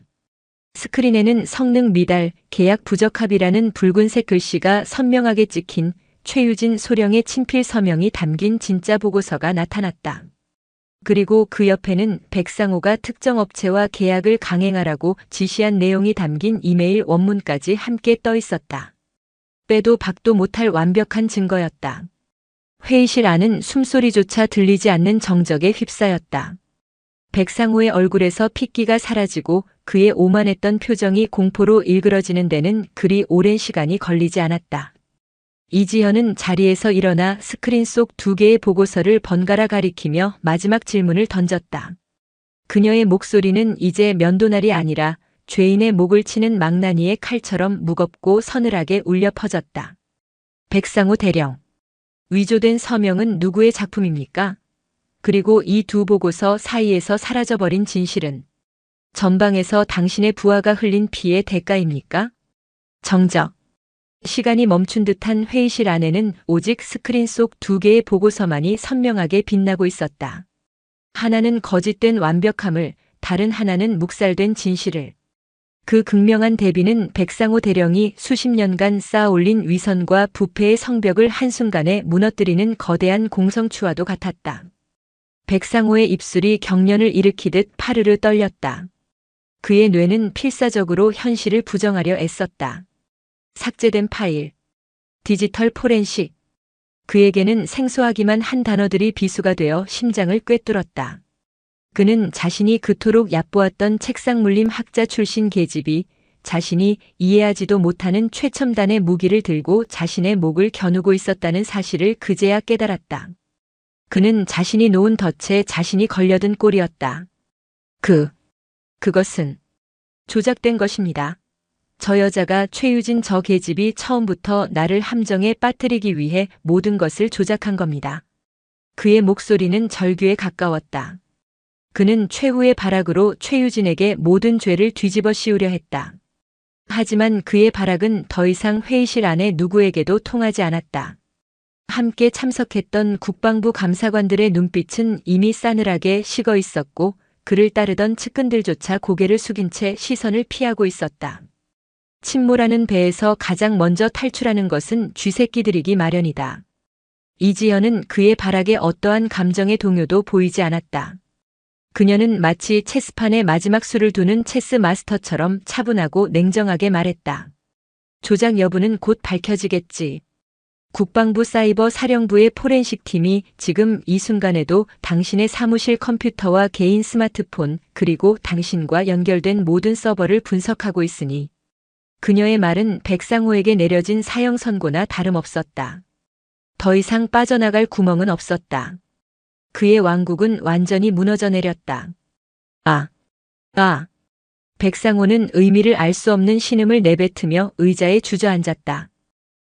스크린에는 성능 미달, 계약 부적합이라는 붉은색 글씨가 선명하게 찍힌 최유진 소령의 친필 서명이 담긴 진짜 보고서가 나타났다. 그리고 그 옆에는 백상호가 특정 업체와 계약을 강행하라고 지시한 내용이 담긴 이메일 원문까지 함께 떠 있었다. 빼도 박도 못할 완벽한 증거였다. 회의실 안은 숨소리조차 들리지 않는 정적에 휩싸였다. 백상호의 얼굴에서 핏기가 사라지고 그의 오만했던 표정이 공포로 일그러지는 데는 그리 오랜 시간이 걸리지 않았다. 이지현은 자리에서 일어나 스크린 속 2개의 보고서를 번갈아 가리키며 마지막 질문을 던졌다. 그녀의 목소리는 이제 면도날이 아니라 죄인의 목을 치는 망나니의 칼처럼 무겁고 서늘하게 울려 퍼졌다. 백상호 대령. 위조된 서명은 누구의 작품입니까? 그리고 이 두 보고서 사이에서 사라져버린 진실은? 전방에서 당신의 부하가 흘린 피의 대가입니까? 정적. 시간이 멈춘 듯한 회의실 안에는 오직 스크린 속 두 개의 보고서만이 선명하게 빛나고 있었다. 하나는 거짓된 완벽함을, 다른 하나는 묵살된 진실을. 그 극명한 대비는 백상호 대령이 수십 년간 쌓아올린 위선과 부패의 성벽을 한순간에 무너뜨리는 거대한 공성추와도 같았다. 백상호의 입술이 경련을 일으키듯 파르르 떨렸다. 그의 뇌는 필사적으로 현실을 부정하려 애썼다. 삭제된 파일, 디지털 포렌식. 그에게는 생소하기만 한 단어들이 비수가 되어 심장을 꿰뚫었다. 그는 자신이 그토록 얕보았던 책상 물림 학자 출신 계집이 자신이 이해하지도 못하는 최첨단의 무기를 들고 자신의 목을 겨누고 있었다는 사실을 그제야 깨달았다. 그는 자신이 놓은 덫에 자신이 걸려든 꼴이었다. 그것은 조작된 것입니다. 저 여자가 최유진 저 계집이 처음부터 나를 함정에 빠뜨리기 위해 모든 것을 조작한 겁니다. 그의 목소리는 절규에 가까웠다. 그는 최후의 발악으로 최유진에게 모든 죄를 뒤집어 씌우려 했다. 하지만 그의 발악은 더 이상 회의실 안에 누구에게도 통하지 않았다. 함께 참석했던 국방부 감사관들의 눈빛은 이미 싸늘하게 식어 있었고 그를 따르던 측근들조차 고개를 숙인 채 시선을 피하고 있었다. 침몰하는 배에서 가장 먼저 탈출하는 것은 쥐새끼들이기 마련이다. 이지연은 그의 발악에 어떠한 감정의 동요도 보이지 않았다. 그녀는 마치 체스판에 마지막 수를 두는 체스 마스터처럼 차분하고 냉정하게 말했다. 조작 여부는 곧 밝혀지겠지. 국방부 사이버 사령부의 포렌식 팀이 지금 이 순간에도 당신의 사무실 컴퓨터와 개인 스마트폰 그리고 당신과 연결된 모든 서버를 분석하고 있으니. 그녀의 말은 백상호에게 내려진 사형 선고나 다름없었다. 더 이상 빠져나갈 구멍은 없었다. 그의 왕국은 완전히 무너져 내렸다. 백상호는 의미를 알 수 없는 신음을 내뱉으며 의자에 주저앉았다.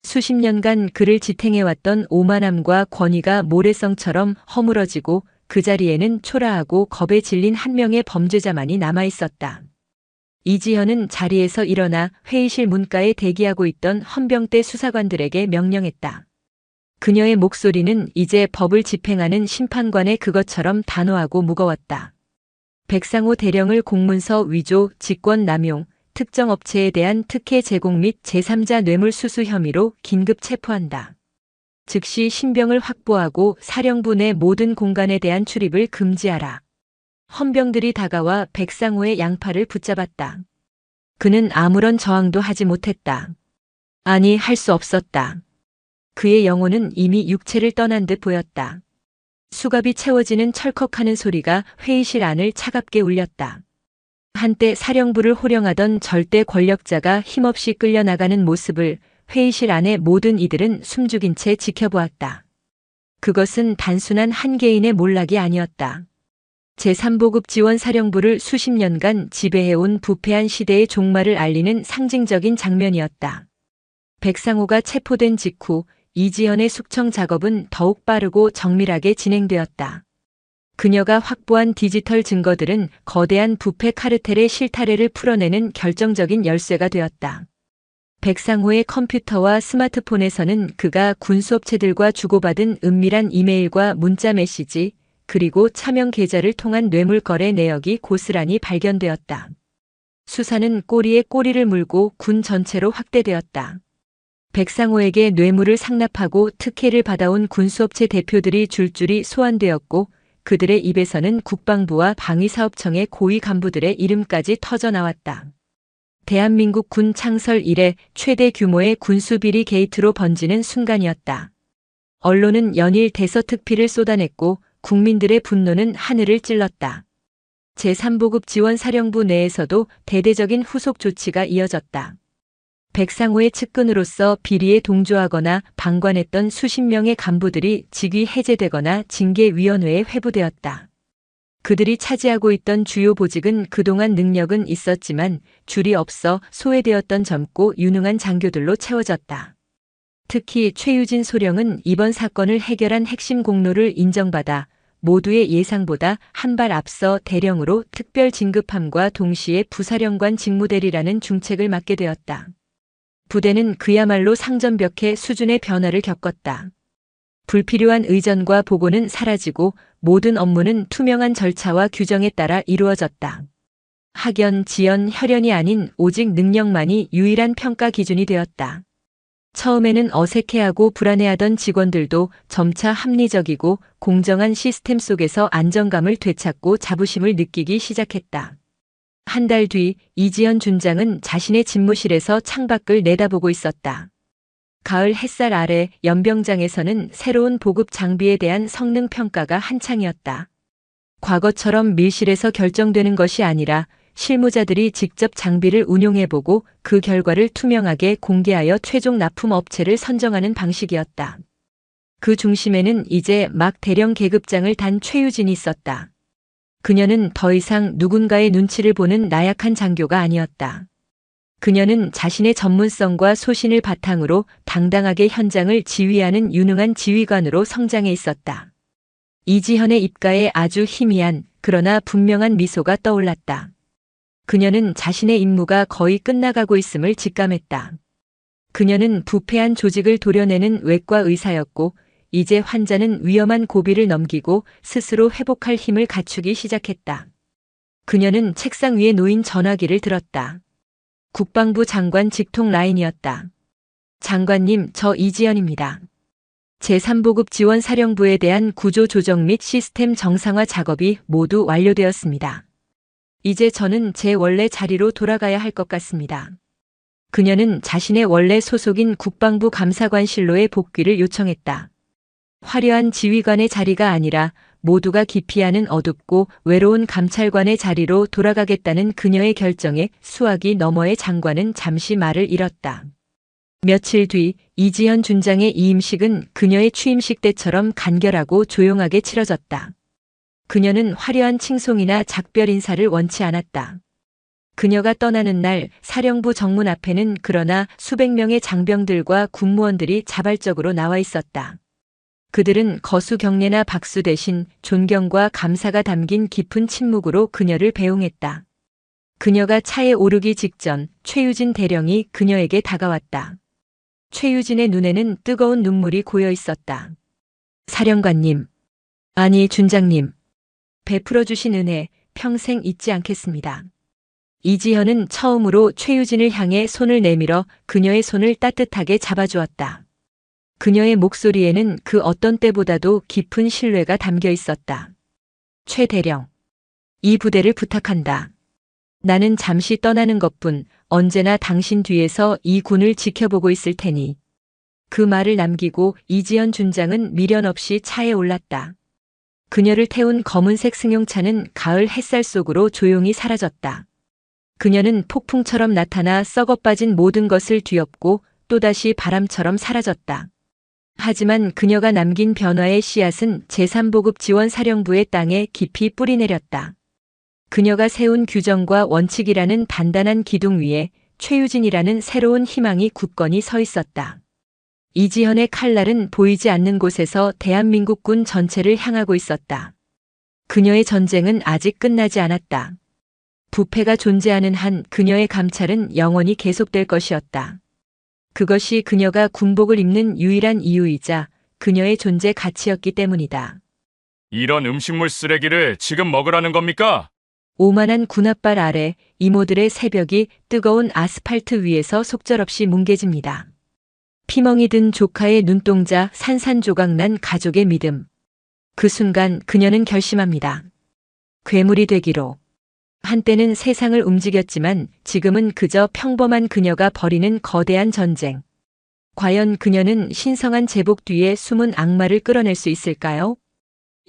수십 년간 그를 지탱해왔던 오만함과 권위가 모래성처럼 허물어지고 그 자리에는 초라하고 겁에 질린 한 명의 범죄자만이 남아있었다. 이지현은 자리에서 일어나 회의실 문가에 대기하고 있던 헌병대 수사관들에게 명령했다. 그녀의 목소리는 이제 법을 집행하는 심판관의 그것처럼 단호하고 무거웠다. 백상호 대령을 공문서 위조, 직권 남용, 특정 업체에 대한 특혜 제공 및 제3자 뇌물 수수 혐의로 긴급 체포한다. 즉시 신병을 확보하고 사령부 내 모든 공간에 대한 출입을 금지하라. 헌병들이 다가와 백상호의 양팔을 붙잡았다. 그는 아무런 저항도 하지 못했다. 아니, 할 수 없었다. 그의 영혼은 이미 육체를 떠난 듯 보였다. 수갑이 채워지는 철컥하는 소리가 회의실 안을 차갑게 울렸다. 한때 사령부를 호령하던 절대 권력자가 힘없이 끌려나가는 모습을 회의실 안의 모든 이들은 숨죽인 채 지켜보았다. 그것은 단순한 한 개인의 몰락이 아니었다. 제3보급 지원사령부를 수십 년간 지배해온 부패한 시대의 종말을 알리는 상징적인 장면이었다. 백상호가 체포된 직후 이지연의 숙청 작업은 더욱 빠르고 정밀하게 진행되었다. 그녀가 확보한 디지털 증거들은 거대한 부패 카르텔의 실타래를 풀어내는 결정적인 열쇠가 되었다. 백상호의 컴퓨터와 스마트폰에서는 그가 군수업체들과 주고받은 은밀한 이메일과 문자 메시지, 그리고 차명 계좌를 통한 뇌물 거래 내역이 고스란히 발견되었다. 수사는 꼬리에 꼬리를 물고 군 전체로 확대되었다. 백상호에게 뇌물을 상납하고 특혜를 받아온 군수업체 대표들이 줄줄이 소환되었고 그들의 입에서는 국방부와 방위사업청의 고위 간부들의 이름까지 터져나왔다. 대한민국 군 창설 이래 최대 규모의 군수비리 게이트로 번지는 순간이었다. 언론은 연일 대서특필을 쏟아냈고 국민들의 분노는 하늘을 찔렀다. 제3보급 지원사령부 내에서도 대대적인 후속 조치가 이어졌다. 백상호의 측근으로서 비리에 동조하거나 방관했던 수십 명의 간부들이 직위 해제되거나 징계위원회에 회부되었다. 그들이 차지하고 있던 주요 보직은 그동안 능력은 있었지만 줄이 없어 소외되었던 젊고 유능한 장교들로 채워졌다. 특히 최유진 소령은 이번 사건을 해결한 핵심 공로를 인정받아 모두의 예상보다 한 발 앞서 대령으로 특별 진급함과 동시에 부사령관 직무대리라는 중책을 맡게 되었다. 부대는 그야말로 상전벽해 수준의 변화를 겪었다. 불필요한 의전과 보고는 사라지고 모든 업무는 투명한 절차와 규정에 따라 이루어졌다. 학연, 지연, 혈연이 아닌 오직 능력만이 유일한 평가 기준이 되었다. 처음에는 어색해하고 불안해하던 직원들도 점차 합리적이고 공정한 시스템 속에서 안정감을 되찾고 자부심을 느끼기 시작했다. 한 달 뒤 이지연 준장은 자신의 집무실에서 창밖을 내다보고 있었다. 가을 햇살 아래 연병장에서는 새로운 보급 장비에 대한 성능 평가가 한창이었다. 과거처럼 밀실에서 결정되는 것이 아니라 실무자들이 직접 장비를 운용해보고 그 결과를 투명하게 공개하여 최종 납품 업체를 선정하는 방식이었다. 그 중심에는 이제 막 대령 계급장을 단 최유진이 있었다. 그녀는 더 이상 누군가의 눈치를 보는 나약한 장교가 아니었다. 그녀는 자신의 전문성과 소신을 바탕으로 당당하게 현장을 지휘하는 유능한 지휘관으로 성장해 있었다. 이지현의 입가에 아주 희미한 그러나 분명한 미소가 떠올랐다. 그녀는 자신의 임무가 거의 끝나가고 있음을 직감했다. 그녀는 부패한 조직을 도려내는 외과 의사였고 이제 환자는 위험한 고비를 넘기고 스스로 회복할 힘을 갖추기 시작했다. 그녀는 책상 위에 놓인 전화기를 들었다. 국방부 장관 직통 라인이었다. 장관님, 저 이지연입니다. 제3보급 지원 사령부에 대한 구조 조정 및 시스템 정상화 작업이 모두 완료되었습니다. 이제 저는 제 원래 자리로 돌아가야 할 것 같습니다. 그녀는 자신의 원래 소속인 국방부 감사관실로의 복귀를 요청했다. 화려한 지휘관의 자리가 아니라 모두가 기피하는 어둡고 외로운 감찰관의 자리로 돌아가겠다는 그녀의 결정에 수화기 너머의 장관은 잠시 말을 잃었다. 며칠 뒤 이지현 준장의 이임식은 그녀의 취임식 때처럼 간결하고 조용하게 치러졌다. 그녀는 화려한 칭송이나 작별 인사를 원치 않았다. 그녀가 떠나는 날 사령부 정문 앞에는 그러나 수백 명의 장병들과 군무원들이 자발적으로 나와 있었다. 그들은 거수 경례나 박수 대신 존경과 감사가 담긴 깊은 침묵으로 그녀를 배웅했다. 그녀가 차에 오르기 직전 최유진 대령이 그녀에게 다가왔다. 최유진의 눈에는 뜨거운 눈물이 고여 있었다. 사령관님, 아니 준장님, 베풀어 주신 은혜 평생 잊지 않겠습니다. 이지현은 처음으로 최유진을 향해 손을 내밀어 그녀의 손을 따뜻하게 잡아주었다. 그녀의 목소리에는 그 어떤 때보다도 깊은 신뢰가 담겨 있었다. 최 대령, 이 부대를 부탁한다. 나는 잠시 떠나는 것뿐 언제나 당신 뒤에서 이 군을 지켜보고 있을 테니. 그 말을 남기고 이지연 준장은 미련 없이 차에 올랐다. 그녀를 태운 검은색 승용차는 가을 햇살 속으로 조용히 사라졌다. 그녀는 폭풍처럼 나타나 썩어빠진 모든 것을 뒤엎고 또다시 바람처럼 사라졌다. 하지만 그녀가 남긴 변화의 씨앗은 제3보급 지원 사령부의 땅에 깊이 뿌리내렸다. 그녀가 세운 규정과 원칙이라는 단단한 기둥 위에 최유진이라는 새로운 희망이 굳건히 서 있었다. 이지현의 칼날은 보이지 않는 곳에서 대한민국군 전체를 향하고 있었다. 그녀의 전쟁은 아직 끝나지 않았다. 부패가 존재하는 한 그녀의 감찰은 영원히 계속될 것이었다. 그것이 그녀가 군복을 입는 유일한 이유이자 그녀의 존재 가치였기 때문이다. 이런 음식물 쓰레기를 지금 먹으라는 겁니까? 오만한 군홧발 아래 이모들의 새벽이 뜨거운 아스팔트 위에서 속절없이 뭉개집니다. 피멍이 든 조카의 눈동자 산산조각난 가족의 믿음. 그 순간 그녀는 결심합니다. 괴물이 되기로. 한때는 세상을 움직였지만 지금은 그저 평범한 그녀가 벌이는 거대한 전쟁. 과연 그녀는 신성한 제복 뒤에 숨은 악마를 끌어낼 수 있을까요?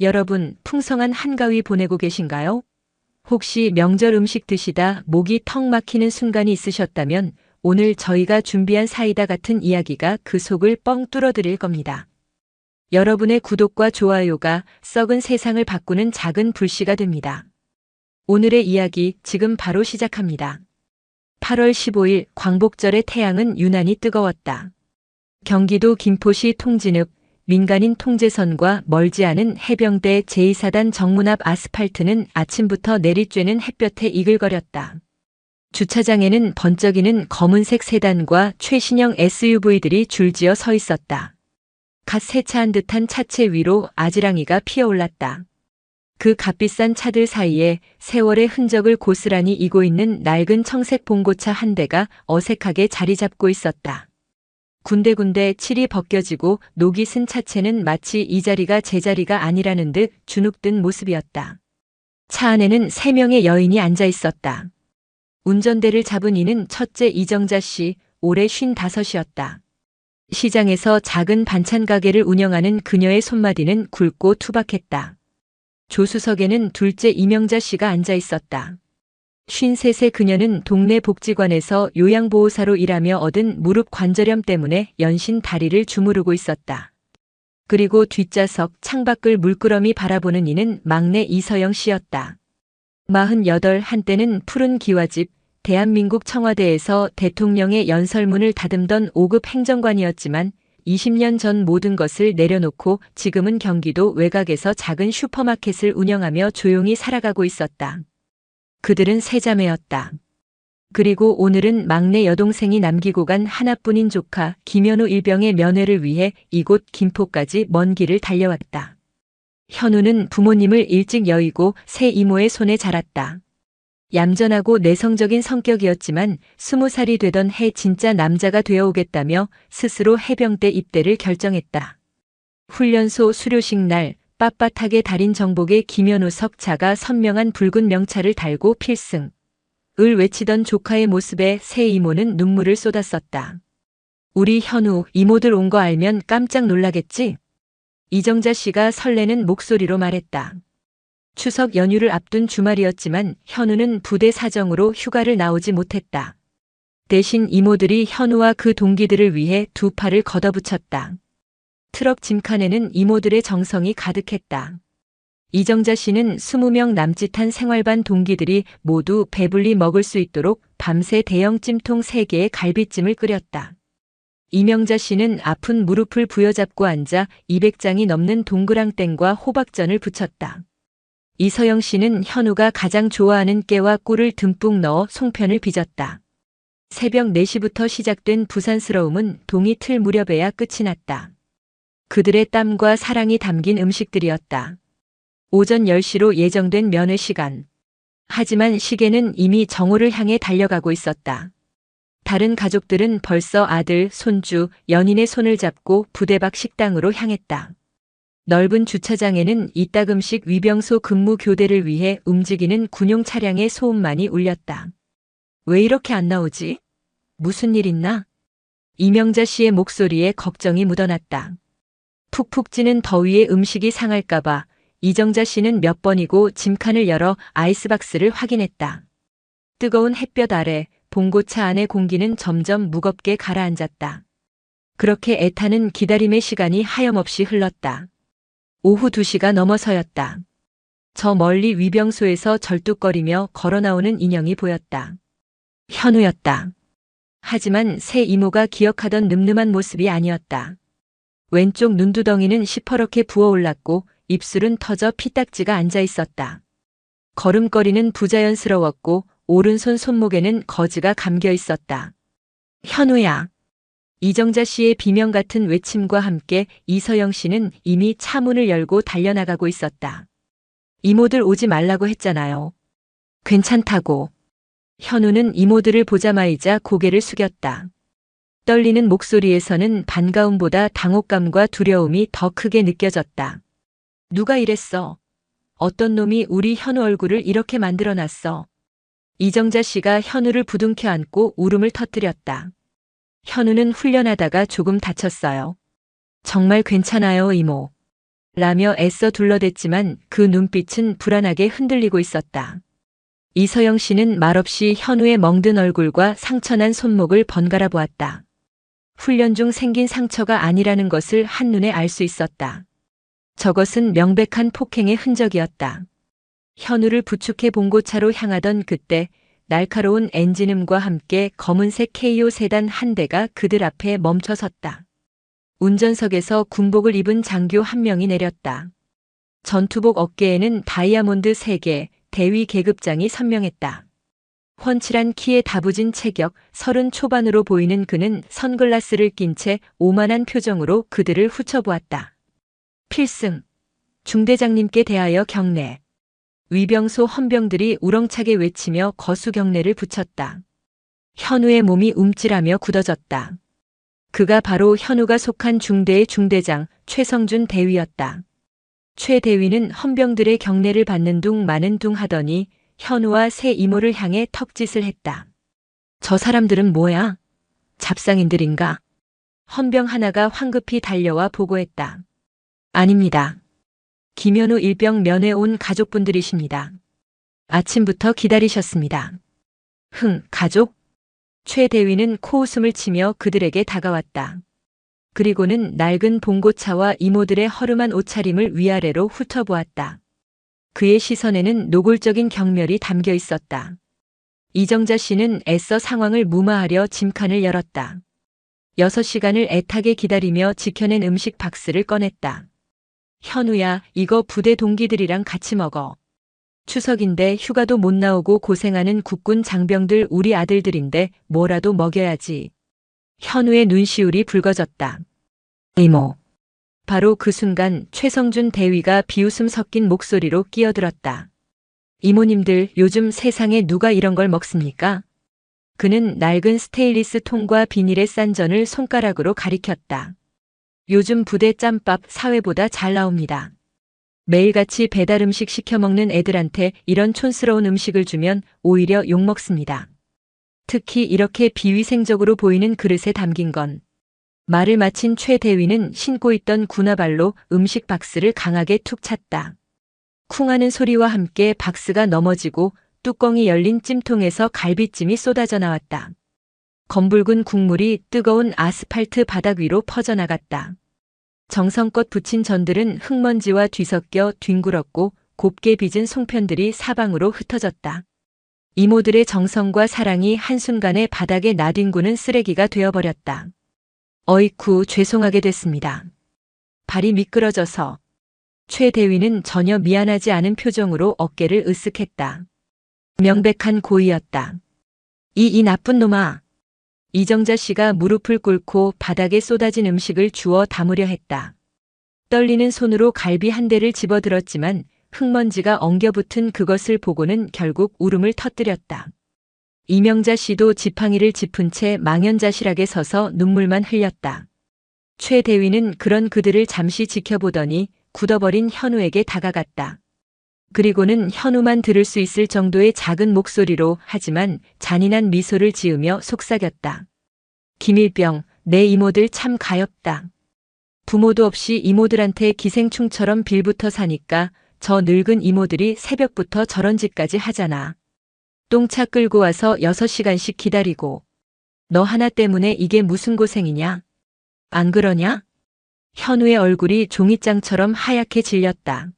여러분, 풍성한 한가위 보내고 계신가요? 혹시 명절 음식 드시다 목이 턱 막히는 순간이 있으셨다면 오늘 저희가 준비한 사이다 같은 이야기가 그 속을 뻥 뚫어드릴 겁니다. 여러분의 구독과 좋아요가 썩은 세상을 바꾸는 작은 불씨가 됩니다. 오늘의 이야기 지금 바로 시작합니다. 8월 15일 광복절의 태양은 유난히 뜨거웠다. 경기도 김포시 통진읍 민간인 통제선과 멀지 않은 해병대 제2사단 정문 앞 아스팔트는 아침부터 내리쬐는 햇볕에 이글거렸다. 주차장에는 번쩍이는 검은색 세단과 최신형 SUV들이 줄지어 서 있었다. 갓 세차한 듯한 차체 위로 아지랑이가 피어올랐다. 그 값비싼 차들 사이에 세월의 흔적을 고스란히 이고 있는 낡은 청색 봉고차 한 대가 어색하게 자리 잡고 있었다. 군데군데 칠이 벗겨지고 녹이 쓴 차체는 마치 이 자리가 제 자리가 아니라는 듯 주눅든 모습이었다. 차 안에는 3명의 여인이 앉아 있었다. 운전대를 잡은 이는 첫째 이정자 씨, 올해 55이었다. 시장에서 작은 반찬 가게를 운영하는 그녀의 손마디는 굵고 투박했다. 조수석에는 둘째 이명자 씨가 앉아 있었다. 53세 그녀는 동네 복지관에서 요양보호사로 일하며 얻은 무릎 관절염 때문에 연신 다리를 주무르고 있었다. 그리고 뒷좌석 창밖을 물끄러미 바라보는 이는 막내 이서영 씨였다. 48 한때는 푸른 기와집 대한민국 청와대에서 대통령의 연설문을 다듬던 5급 행정관이었지만 20년 전 모든 것을 내려놓고 지금은 경기도 외곽에서 작은 슈퍼마켓을 운영하며 조용히 살아가고 있었다. 그들은 세 자매였다. 그리고 오늘은 막내 여동생이 남기고 간 하나뿐인 조카 김현우 일병의 면회를 위해 이곳 김포까지 먼 길을 달려왔다. 현우는 부모님을 일찍 여의고 새 이모의 손에 자랐다. 얌전하고 내성적인 성격이었지만 20살이 되던 해 진짜 남자가 되어오겠다며 스스로 해병대 입대를 결정했다. 훈련소 수료식 날 빳빳하게 달인 정복에 김현우 석차가 선명한 붉은 명찰을 달고 필승. 을 외치던 조카의 모습에 새 이모는 눈물을 쏟았었다. 우리 현우 이모들 온 거 알면 깜짝 놀라겠지? 이정자 씨가 설레는 목소리로 말했다. 추석 연휴를 앞둔 주말이었지만 현우는 부대 사정으로 휴가를 나오지 못했다. 대신 이모들이 현우와 그 동기들을 위해 두 팔을 걷어붙였다. 트럭 짐칸에는 이모들의 정성이 가득했다. 이정자 씨는 20명 남짓한 생활반 동기들이 모두 배불리 먹을 수 있도록 밤새 대형 찜통 3개의 갈비찜을 끓였다. 이명자 씨는 아픈 무릎을 부여잡고 앉아 200장이 넘는 동그랑땡과 호박전을 부쳤다. 이서영 씨는 현우가 가장 좋아하는 깨와 꿀을 듬뿍 넣어 송편을 빚었다. 새벽 4시부터 시작된 부산스러움은 동이 틀 무렵에야 끝이 났다. 그들의 땀과 사랑이 담긴 음식들이었다. 오전 10시로 예정된 면회 시간. 하지만 시계는 이미 정오를 향해 달려가고 있었다. 다른 가족들은 벌써 아들, 손주, 연인의 손을 잡고 부대 밖 식당으로 향했다. 넓은 주차장에는 이따금씩 위병소 근무 교대를 위해 움직이는 군용 차량의 소음만이 울렸다. 왜 이렇게 안 나오지? 무슨 일 있나? 이명자 씨의 목소리에 걱정이 묻어났다. 푹푹 찌는 더위에 음식이 상할까봐 이정자 씨는 몇 번이고 짐칸을 열어 아이스박스를 확인했다. 뜨거운 햇볕 아래 봉고차 안의 공기는 점점 무겁게 가라앉았다. 그렇게 애타는 기다림의 시간이 하염없이 흘렀다. 오후 2시가 넘어서였다. 저 멀리 위병소에서 절뚝거리며 걸어나오는 인형이 보였다. 현우였다. 하지만 새 이모가 기억하던 늠름한 모습이 아니었다. 왼쪽 눈두덩이는 시퍼렇게 부어올랐고 입술은 터져 피딱지가 앉아 있었다. 걸음걸이는 부자연스러웠고 오른손 손목에는 거즈가 감겨 있었다. 현우야. 이정자 씨의 비명 같은 외침과 함께 이서영 씨는 이미 차 문을 열고 달려나가고 있었다. 이모들 오지 말라고 했잖아요. 괜찮다고. 현우는 이모들을 보자마자 고개를 숙였다. 떨리는 목소리에서는 반가움보다 당혹감과 두려움이 더 크게 느껴졌다. 누가 이랬어? 어떤 놈이 우리 현우 얼굴을 이렇게 만들어놨어? 이정자 씨가 현우를 부둥켜 안고 울음을 터뜨렸다. 현우는 훈련하다가 조금 다쳤어요. 정말 괜찮아요, 이모. 라며 애써 둘러댔지만 그 눈빛은 불안하게 흔들리고 있었다. 이서영 씨는 말없이 현우의 멍든 얼굴과 상처난 손목을 번갈아 보았다. 훈련 중 생긴 상처가 아니라는 것을 한눈에 알 수 있었다. 저것은 명백한 폭행의 흔적이었다. 현우를 부축해 봉고차로 향하던 그때 날카로운 엔진음과 함께 검은색 KO 세단 한 대가 그들 앞에 멈춰섰다. 운전석에서 군복을 입은 장교 한 명이 내렸다. 전투복 어깨에는 다이아몬드 3개, 대위 계급장이 선명했다. 훤칠한 키에 다부진 체격, 30 초반으로 보이는 그는 선글라스를 낀 채 오만한 표정으로 그들을 훑어보았다. 필승. 중대장님께 대하여 경례. 위병소 헌병들이 우렁차게 외치며 거수 경례를 붙였다. 현우의 몸이 움찔하며 굳어졌다. 그가 바로 현우가 속한 중대의 중대장 최성준 대위였다. 최 대위는 헌병들의 경례를 받는 둥 마는 둥 하더니 현우와 새 이모를 향해 턱짓을 했다. 저 사람들은 뭐야? 잡상인들인가? 헌병 하나가 황급히 달려와 보고했다. 아닙니다. 김현우 일병 면회 온 가족분들이십니다. 아침부터 기다리셨습니다. 가족? 최 대위는 코웃음을 치며 그들에게 다가왔다. 그리고는 낡은 봉고차와 이모들의 허름한 옷차림을 위아래로 훑어보았다. 그의 시선에는 노골적인 경멸이 담겨 있었다. 이정자 씨는 애써 상황을 무마하려 짐칸을 열었다. 6시간을 애타게 기다리며 지켜낸 음식 박스를 꺼냈다. 현우야, 이거 부대 동기들이랑 같이 먹어. 추석인데 휴가도 못 나오고 고생하는 국군 장병들 우리 아들들인데 뭐라도 먹여야지. 현우의 눈시울이 붉어졌다. 이모. 바로 그 순간 최성준 대위가 비웃음 섞인 목소리로 끼어들었다. 이모님들, 요즘 세상에 누가 이런 걸 먹습니까? 그는 낡은 스테인리스 통과 비닐에 싼 전을 손가락으로 가리켰다. 요즘 부대 짬밥 사회보다 잘 나옵니다. 매일같이 배달 음식 시켜 먹는 애들한테 이런 촌스러운 음식을 주면 오히려 욕먹습니다. 특히 이렇게 비위생적으로 보이는 그릇에 담긴 건. 말을 마친 최 대위는 신고 있던 군화발로 음식 박스를 강하게 툭 찼다. 쿵하는 소리와 함께 박스가 넘어지고 뚜껑이 열린 찜통에서 갈비찜이 쏟아져 나왔다. 검붉은 국물이 뜨거운 아스팔트 바닥 위로 퍼져나갔다. 정성껏 부친 전들은 흙먼지와 뒤섞여 뒹굴었고 곱게 빚은 송편들이 사방으로 흩어졌다. 이모들의 정성과 사랑이 한순간에 바닥에 나뒹구는 쓰레기가 되어버렸다. 어이쿠, 죄송하게 됐습니다. 발이 미끄러져서. 최 대위는 전혀 미안하지 않은 표정으로 어깨를 으쓱했다. 명백한 고의였다. 이 나쁜 놈아. 이정자 씨가 무릎을 꿇고 바닥에 쏟아진 음식을 주워 담으려 했다. 떨리는 손으로 갈비 한 대를 집어들었지만 흙먼지가 엉겨붙은 그것을 보고는 결국 울음을 터뜨렸다. 이명자 씨도 지팡이를 짚은 채 망연자실하게 서서 눈물만 흘렸다. 최 대위는 그런 그들을 잠시 지켜보더니 굳어버린 현우에게 다가갔다. 그리고는 현우만 들을 수 있을 정도의 작은 목소리로 하지만 잔인한 미소를 지으며 속삭였다. 김일병, 내 이모들 참 가엾다. 부모도 없이 이모들한테 기생충처럼 빌붙어 사니까 저 늙은 이모들이 새벽부터 저런 짓까지 하잖아. 똥차 끌고 와서 6시간씩 기다리고. 너 하나 때문에 이게 무슨 고생이냐? 안 그러냐? 현우의 얼굴이 종이장처럼 하얗게 질렸다.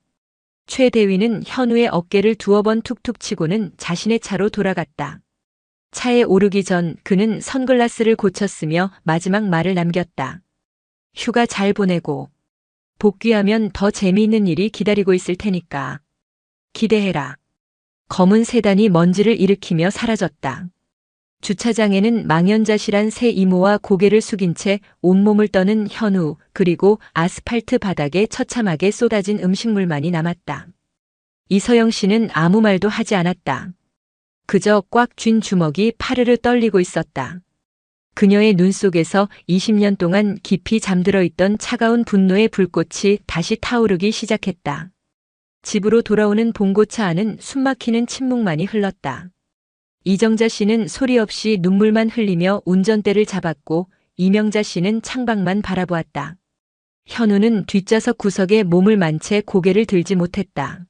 최 대위는 현우의 어깨를 2번 툭툭 치고는 자신의 차로 돌아갔다. 차에 오르기 전 그는 선글라스를 고쳤으며 마지막 말을 남겼다. 휴가 잘 보내고. 복귀하면 더 재미있는 일이 기다리고 있을 테니까. 기대해라. 검은 세단이 먼지를 일으키며 사라졌다. 주차장에는 망연자실한 새 이모와 고개를 숙인 채 온몸을 떠는 현우, 그리고 아스팔트 바닥에 처참하게 쏟아진 음식물만이 남았다. 이서영 씨는 아무 말도 하지 않았다. 그저 꽉 쥔 주먹이 파르르 떨리고 있었다. 그녀의 눈 속에서 20년 동안 깊이 잠들어 있던 차가운 분노의 불꽃이 다시 타오르기 시작했다. 집으로 돌아오는 봉고차 안은 숨막히는 침묵만이 흘렀다. 이정자 씨는 소리 없이 눈물만 흘리며 운전대를 잡았고 이명자 씨는 창밖만 바라보았다. 현우는 뒷좌석 구석에 몸을 만 채 고개를 들지 못했다.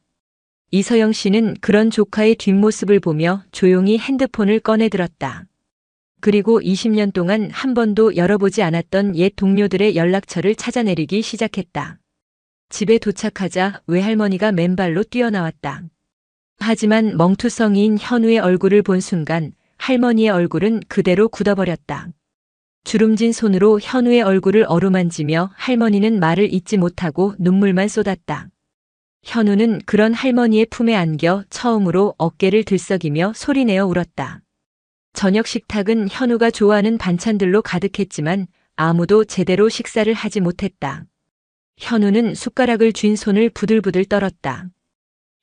이서영 씨는 그런 조카의 뒷모습을 보며 조용히 핸드폰을 꺼내 들었다. 그리고 20년 동안 한 번도 열어보지 않았던 옛 동료들의 연락처를 찾아내리기 시작했다. 집에 도착하자 외할머니가 맨발로 뛰어나왔다. 하지만 멍투성이인 현우의 얼굴을 본 순간 할머니의 얼굴은 그대로 굳어버렸다. 주름진 손으로 현우의 얼굴을 어루만지며 할머니는 말을 잇지 못하고 눈물만 쏟았다. 현우는 그런 할머니의 품에 안겨 처음으로 어깨를 들썩이며 소리내어 울었다. 저녁 식탁은 현우가 좋아하는 반찬들로 가득했지만 아무도 제대로 식사를 하지 못했다. 현우는 숟가락을 쥔 손을 부들부들 떨었다.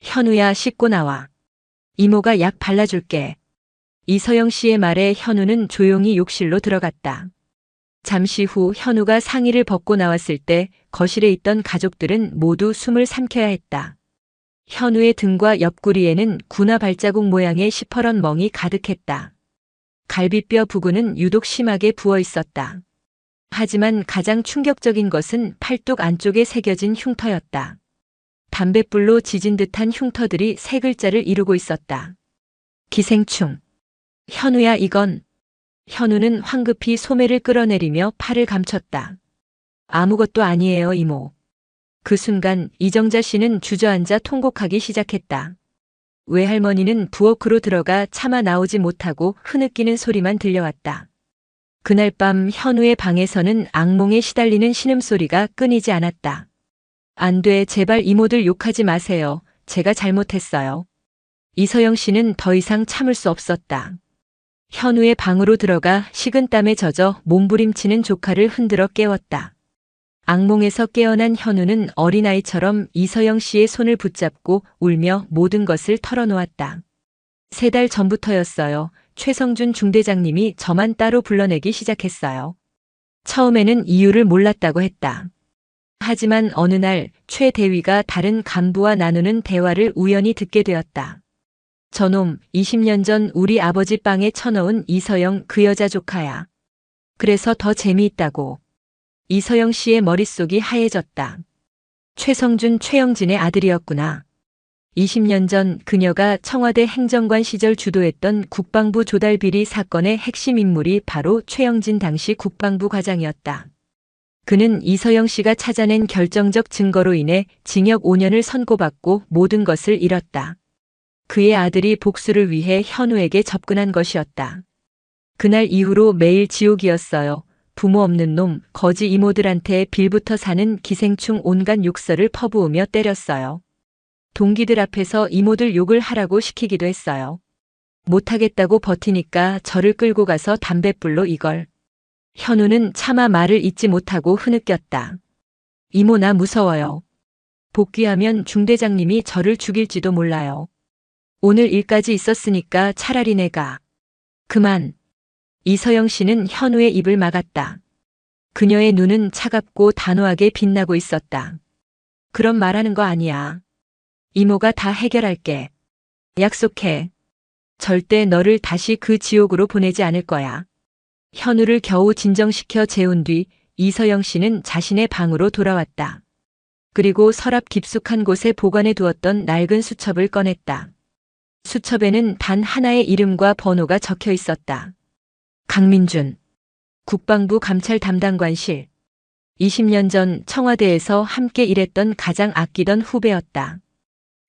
현우야, 씻고 나와. 이모가 약 발라줄게. 이서영 씨의 말에 현우는 조용히 욕실로 들어갔다. 잠시 후 현우가 상의를 벗고 나왔을 때 거실에 있던 가족들은 모두 숨을 삼켜야 했다. 현우의 등과 옆구리에는 군화 발자국 모양의 시퍼런 멍이 가득했다. 갈비뼈 부근은 유독 심하게 부어 있었다. 하지만 가장 충격적인 것은 팔뚝 안쪽에 새겨진 흉터였다. 담뱃불로 지진 듯한 흉터들이 세 글자를 이루고 있었다. 기생충. 현우야, 이건. 현우는 황급히 소매를 끌어내리며 팔을 감췄다. 아무것도 아니에요, 이모. 그 순간 이정자 씨는 주저앉아 통곡하기 시작했다. 외할머니는 부엌으로 들어가 차마 나오지 못하고 흐느끼는 소리만 들려왔다. 그날 밤 현우의 방에서는 악몽에 시달리는 신음소리가 끊이지 않았다. 안 돼, 제발 이모들 욕하지 마세요. 제가 잘못했어요. 이서영 씨는 더 이상 참을 수 없었다. 현우의 방으로 들어가 식은땀에 젖어 몸부림치는 조카를 흔들어 깨웠다. 악몽에서 깨어난 현우는 어린아이처럼 이서영 씨의 손을 붙잡고 울며 모든 것을 털어놓았다. 3달 전부터였어요. 최성준 중대장님이 저만 따로 불러내기 시작했어요. 처음에는 이유를 몰랐다고 했다. 하지만 어느 날 최 대위가 다른 간부와 나누는 대화를 우연히 듣게 되었다. 저놈 20년 전 우리 아버지 빵에 쳐넣은 이서영 그 여자 조카야. 그래서 더 재미있다고. 이서영 씨의 머릿속이 하얘졌다. 최성준 최영진의 아들이었구나. 20년 전 그녀가 청와대 행정관 시절 주도했던 국방부 조달 비리 사건의 핵심 인물이 바로 최영진 당시 국방부 과장이었다. 그는 이서영 씨가 찾아낸 결정적 증거로 인해 징역 5년을 선고받고 모든 것을 잃었다. 그의 아들이 복수를 위해 현우에게 접근한 것이었다. 그날 이후로 매일 지옥이었어요. 부모 없는 놈, 거지 이모들한테 빌부터 사는 기생충 온갖 욕설을 퍼부으며 때렸어요. 동기들 앞에서 이모들 욕을 하라고 시키기도 했어요. 못하겠다고 버티니까 저를 끌고 가서 담뱃불로 이걸. 현우는 차마 말을 잇지 못하고 흐느꼈다. 이모, 나 무서워요. 복귀하면 중대장님이 저를 죽일지도 몰라요. 오늘 일까지 있었으니까 차라리 내가. 그만. 이서영 씨는 현우의 입을 막았다. 그녀의 눈은 차갑고 단호하게 빛나고 있었다. 그런 말하는 거 아니야. 이모가 다 해결할게. 약속해. 절대 너를 다시 그 지옥으로 보내지 않을 거야. 현우를 겨우 진정시켜 재운 뒤 이서영 씨는 자신의 방으로 돌아왔다. 그리고 서랍 깊숙한 곳에 보관해 두었던 낡은 수첩을 꺼냈다. 수첩에는 단 하나의 이름과 번호가 적혀 있었다. 강민준. 국방부 감찰 담당관실. 20년 전 청와대에서 함께 일했던 가장 아끼던 후배였다.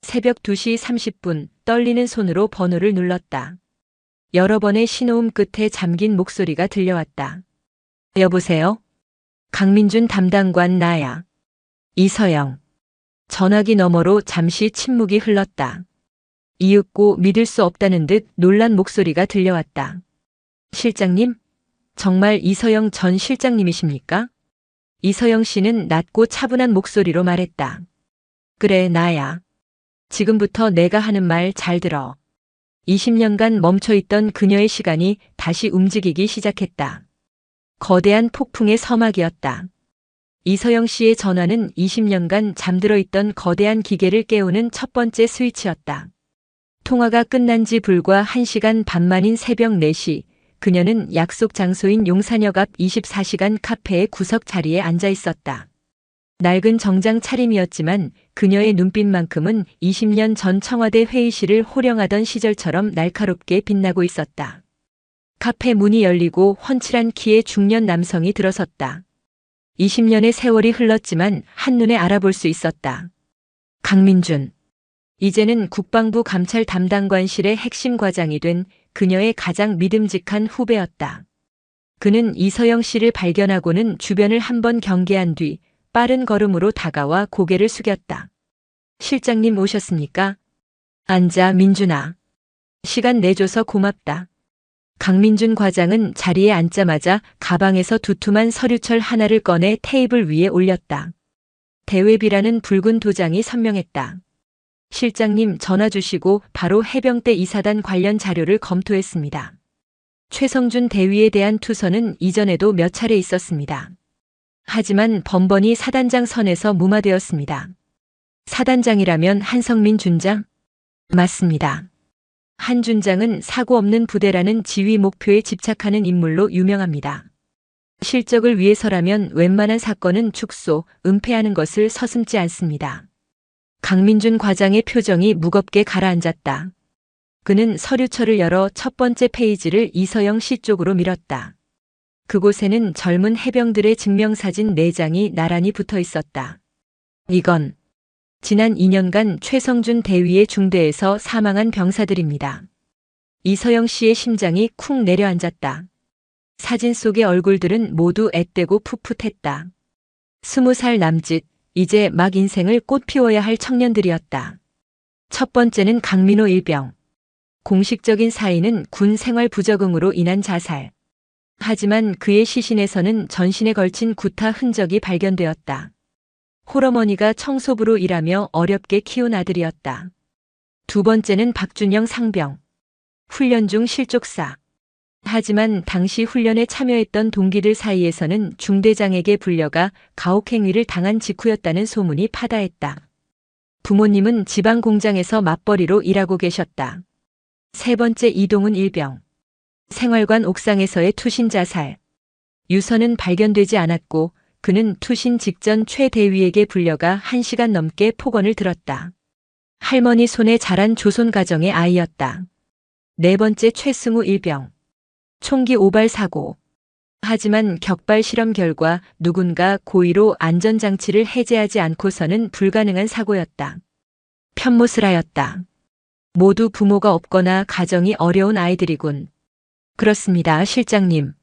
새벽 2시 30분 떨리는 손으로 번호를 눌렀다. 여러 번의 신호음 끝에 잠긴 목소리가 들려왔다. 여보세요? 강민준 담당관 나야. 이서영. 전화기 너머로 잠시 침묵이 흘렀다. 이윽고 믿을 수 없다는 듯 놀란 목소리가 들려왔다. 실장님? 정말 이서영 전 실장님이십니까? 이서영 씨는 낮고 차분한 목소리로 말했다. 그래, 나야. 지금부터 내가 하는 말 잘 들어. 20년간 멈춰있던 그녀의 시간이 다시 움직이기 시작했다. 거대한 폭풍의 서막이었다. 이서영 씨의 전화는 20년간 잠들어 있던 거대한 기계를 깨우는 첫 번째 스위치였다. 통화가 끝난 지 불과 1시간 반 만인 새벽 4시, 그녀는 약속 장소인 용산역 앞 24시간 카페의 구석 자리에 앉아 있었다. 낡은 정장 차림이었지만 그녀의 눈빛만큼은 20년 전 청와대 회의실을 호령하던 시절처럼 날카롭게 빛나고 있었다. 카페 문이 열리고 훤칠한 키의 중년 남성이 들어섰다. 20년의 세월이 흘렀지만 한눈에 알아볼 수 있었다. 강민준. 이제는 국방부 감찰 담당관실의 핵심 과장이 된 그녀의 가장 믿음직한 후배였다. 그는 이서영 씨를 발견하고는 주변을 한번 경계한 뒤 빠른 걸음으로 다가와 고개를 숙였다. 실장님 오셨습니까? 앉아, 민준아. 시간 내줘서 고맙다. 강민준 과장은 자리에 앉자마자 가방에서 두툼한 서류철 하나를 꺼내 테이블 위에 올렸다. 대외비라는 붉은 도장이 선명했다. 실장님 전화 주시고 바로 해병대 이사단 관련 자료를 검토했습니다. 최성준 대위에 대한 투서는 이전에도 몇 차례 있었습니다. 하지만 번번이 사단장 선에서 무마되었습니다. 사단장이라면 한성민 준장? 맞습니다. 한 준장은 사고 없는 부대라는 지휘 목표에 집착하는 인물로 유명합니다. 실적을 위해서라면 웬만한 사건은 축소, 은폐하는 것을 서슴지 않습니다. 강민준 과장의 표정이 무겁게 가라앉았다. 그는 서류철을 열어 첫 번째 페이지를 이서영 씨 쪽으로 밀었다. 그곳에는 젊은 해병들의 증명사진 4장이 나란히 붙어 있었다. 이건 지난 2년간 최성준 대위의 중대에서 사망한 병사들입니다. 이서영 씨의 심장이 쿵 내려앉았다. 사진 속의 얼굴들은 모두 앳되고 풋풋했다. 20살 남짓, 이제 막 인생을 꽃피워야 할 청년들이었다. 첫 번째는 강민호 일병. 공식적인 사인은 군 생활 부적응으로 인한 자살. 하지만 그의 시신에서는 전신에 걸친 구타 흔적이 발견되었다. 홀어머니가 청소부로 일하며 어렵게 키운 아들이었다. 두 번째는 박준영 상병. 훈련 중 실족사. 하지만 당시 훈련에 참여했던 동기들 사이에서는 중대장에게 불려가 가혹행위를 당한 직후였다는 소문이 파다했다. 부모님은 지방 공장에서 맞벌이로 일하고 계셨다. 세 번째 이동훈 일병. 생활관 옥상에서의 투신 자살. 유서는 발견되지 않았고 그는 투신 직전 최 대위에게 불려가 1시간 넘게 폭언을 들었다. 할머니 손에 자란 조선 가정의 아이였다. 네 번째 최승우 일병. 총기 오발 사고. 하지만 격발 실험 결과 누군가 고의로 안전장치를 해제하지 않고서는 불가능한 사고였다. 편못을 하였다. 모두 부모가 없거나 가정이 어려운 아이들이군. 그렇습니다, 실장님.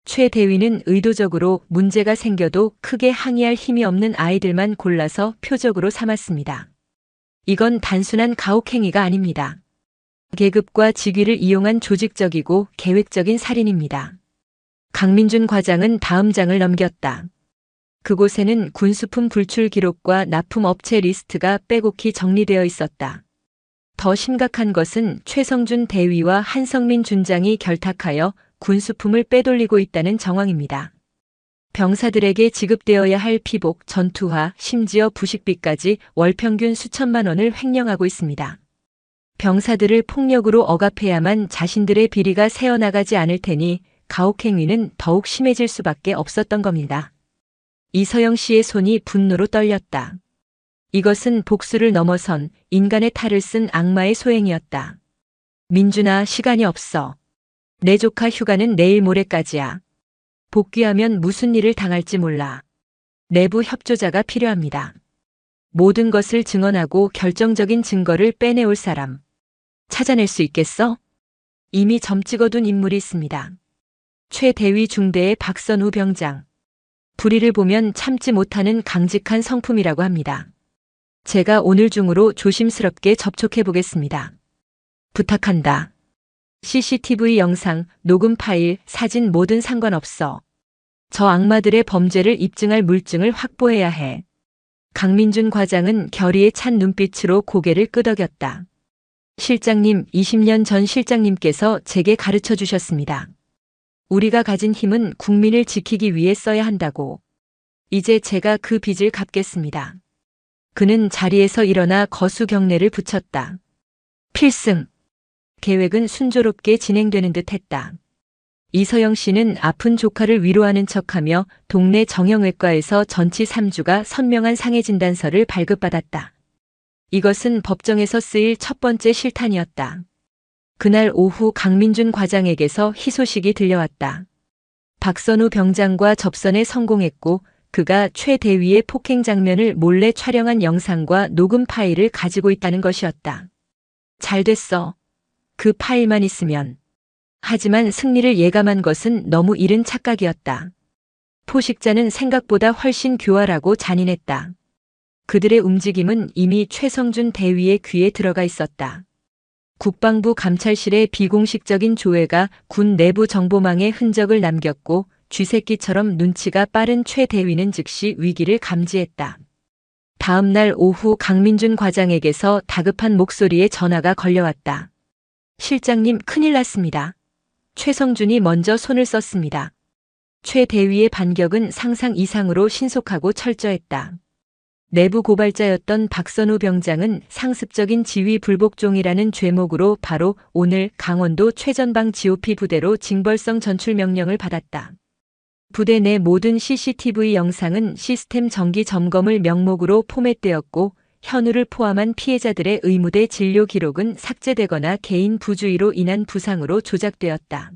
최 대위는 의도적으로 문제가 생겨도 크게 항의할 힘이 없는 아이들만 골라서 표적으로 삼았습니다. 이건 단순한 가혹행위가 아닙니다. 계급과 직위를 이용한 조직적이고 계획적인 살인입니다. 강민준 과장은 다음 장을 넘겼다. 그곳에는 군수품 불출 기록과 납품업체 리스트가 빼곡히 정리되어 있었다. 더 심각한 것은 최성준 대위와 한성민 준장이 결탁하여 군수품을 빼돌리고 있다는 정황입니다. 병사들에게 지급되어야 할 피복, 전투화, 심지어 부식비까지 월 평균 수천만 원을 횡령하고 있습니다. 병사들을 폭력으로 억압해야만 자신들의 비리가 새어나가지 않을 테니 가혹행위는 더욱 심해질 수밖에 없었던 겁니다. 이서영 씨의 손이 분노로 떨렸다. 이것은 복수를 넘어선 인간의 탈을 쓴 악마의 소행이었다. 민준아, 시간이 없어. 내 조카 휴가는 내일 모레까지야. 복귀하면 무슨 일을 당할지 몰라. 내부 협조자가 필요합니다. 모든 것을 증언하고 결정적인 증거를 빼내올 사람. 찾아낼 수 있겠어? 이미 점 찍어둔 인물이 있습니다. 최 대위 중대의 박선우 병장. 불의를 보면 참지 못하는 강직한 성품이라고 합니다. 제가 오늘 중으로 조심스럽게 접촉해 보겠습니다. 부탁한다. CCTV 영상, 녹음 파일, 사진 뭐든 상관없어. 저 악마들의 범죄를 입증할 물증을 확보해야 해. 강민준 과장은 결의에 찬 눈빛으로 고개를 끄덕였다. 실장님, 20년 전 실장님께서 제게 가르쳐 주셨습니다. 우리가 가진 힘은 국민을 지키기 위해 써야 한다고. 이제 제가 그 빚을 갚겠습니다. 그는 자리에서 일어나 거수 경례를 붙였다. 필승. 계획은 순조롭게 진행되는 듯 했다. 이서영 씨는 아픈 조카를 위로하는 척하며 동네 정형외과에서 전치 3주가 선명한 상해 진단서를 발급받았다. 이것은 법정에서 쓰일 첫 번째 실탄이었다. 그날 오후 강민준 과장에게서 희소식이 들려왔다. 박선우 병장과 접선에 성공했고 그가 최 대위의 폭행 장면을 몰래 촬영한 영상과 녹음 파일을 가지고 있다는 것이었다. 잘 됐어. 그 파일만 있으면. 하지만 승리를 예감한 것은 너무 이른 착각이었다. 포식자는 생각보다 훨씬 교활하고 잔인했다. 그들의 움직임은 이미 최성준 대위의 귀에 들어가 있었다. 국방부 감찰실의 비공식적인 조회가 군 내부 정보망에 흔적을 남겼고 쥐새끼처럼 눈치가 빠른 최 대위는 즉시 위기를 감지했다. 다음 날 오후 강민준 과장에게서 다급한 목소리에 전화가 걸려왔다. 실장님, 큰일 났습니다. 최성준이 먼저 손을 썼습니다. 최 대위의 반격은 상상 이상으로 신속하고 철저했다. 내부 고발자였던 박선우 병장은 상습적인 지휘 불복종이라는 죄목으로 바로 오늘 강원도 최전방 GOP 부대로 징벌성 전출 명령을 받았다. 부대 내 모든 CCTV 영상은 시스템 정기 점검을 명목으로 포맷되었고 현우를 포함한 피해자들의 의무대 진료 기록은 삭제되거나 개인 부주의로 인한 부상으로 조작되었다.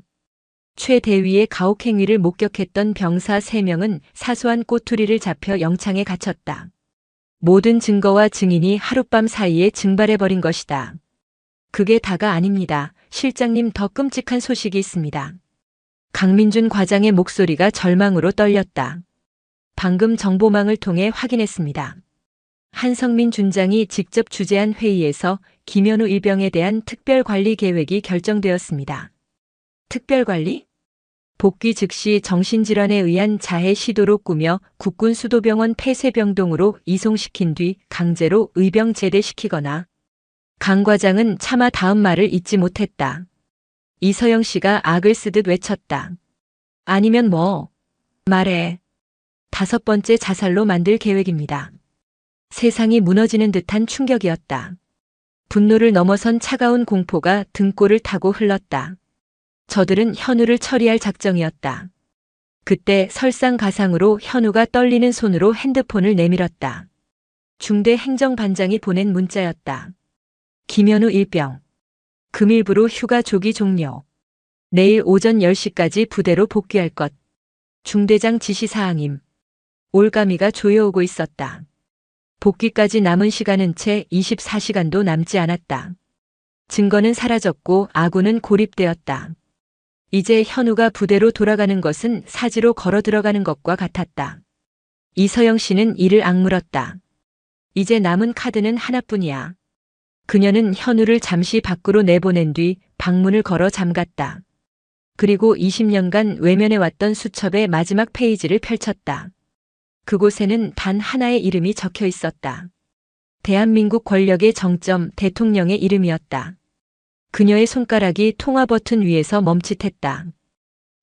최 대위의 가혹 행위를 목격했던 병사 3명은 사소한 꼬투리를 잡혀 영창에 갇혔다. 모든 증거와 증인이 하룻밤 사이에 증발해버린 것이다. 그게 다가 아닙니다. 실장님, 더 끔찍한 소식이 있습니다. 강민준 과장의 목소리가 절망으로 떨렸다. 방금 정보망을 통해 확인했습니다. 한성민 준장이 직접 주재한 회의에서 김현우 일병에 대한 특별관리 계획이 결정되었습니다. 특별관리? 복귀 즉시 정신질환에 의한 자해 시도로 꾸며 국군 수도병원 폐쇄병동으로 이송시킨 뒤 강제로 의병 제대시키거나. 강 과장은 차마 다음 말을 잊지 못했다. 이서영 씨가 악을 쓰듯 외쳤다. 아니면 뭐? 말해. 5번째 자살로 만들 계획입니다. 세상이 무너지는 듯한 충격이었다. 분노를 넘어선 차가운 공포가 등골을 타고 흘렀다. 저들은 현우를 처리할 작정이었다. 그때 설상가상으로 현우가 떨리는 손으로 핸드폰을 내밀었다. 중대 행정반장이 보낸 문자였다. 김현우 일병. 금일부로 휴가 조기 종료. 내일 오전 10시까지 부대로 복귀할 것. 중대장 지시사항임. 올가미가 조여오고 있었다. 복귀까지 남은 시간은 채 24시간도 남지 않았다. 증거는 사라졌고 아군은 고립되었다. 이제 현우가 부대로 돌아가는 것은 사지로 걸어 들어가는 것과 같았다. 이서영 씨는 이를 악물었다. 이제 남은 카드는 하나뿐이야. 그녀는 현우를 잠시 밖으로 내보낸 뒤 방문을 걸어 잠갔다. 그리고 20년간 외면해왔던 수첩의 마지막 페이지를 펼쳤다. 그곳에는 단 하나의 이름이 적혀 있었다. 대한민국 권력의 정점, 대통령의 이름이었다. 그녀의 손가락이 통화 버튼 위에서 멈칫했다.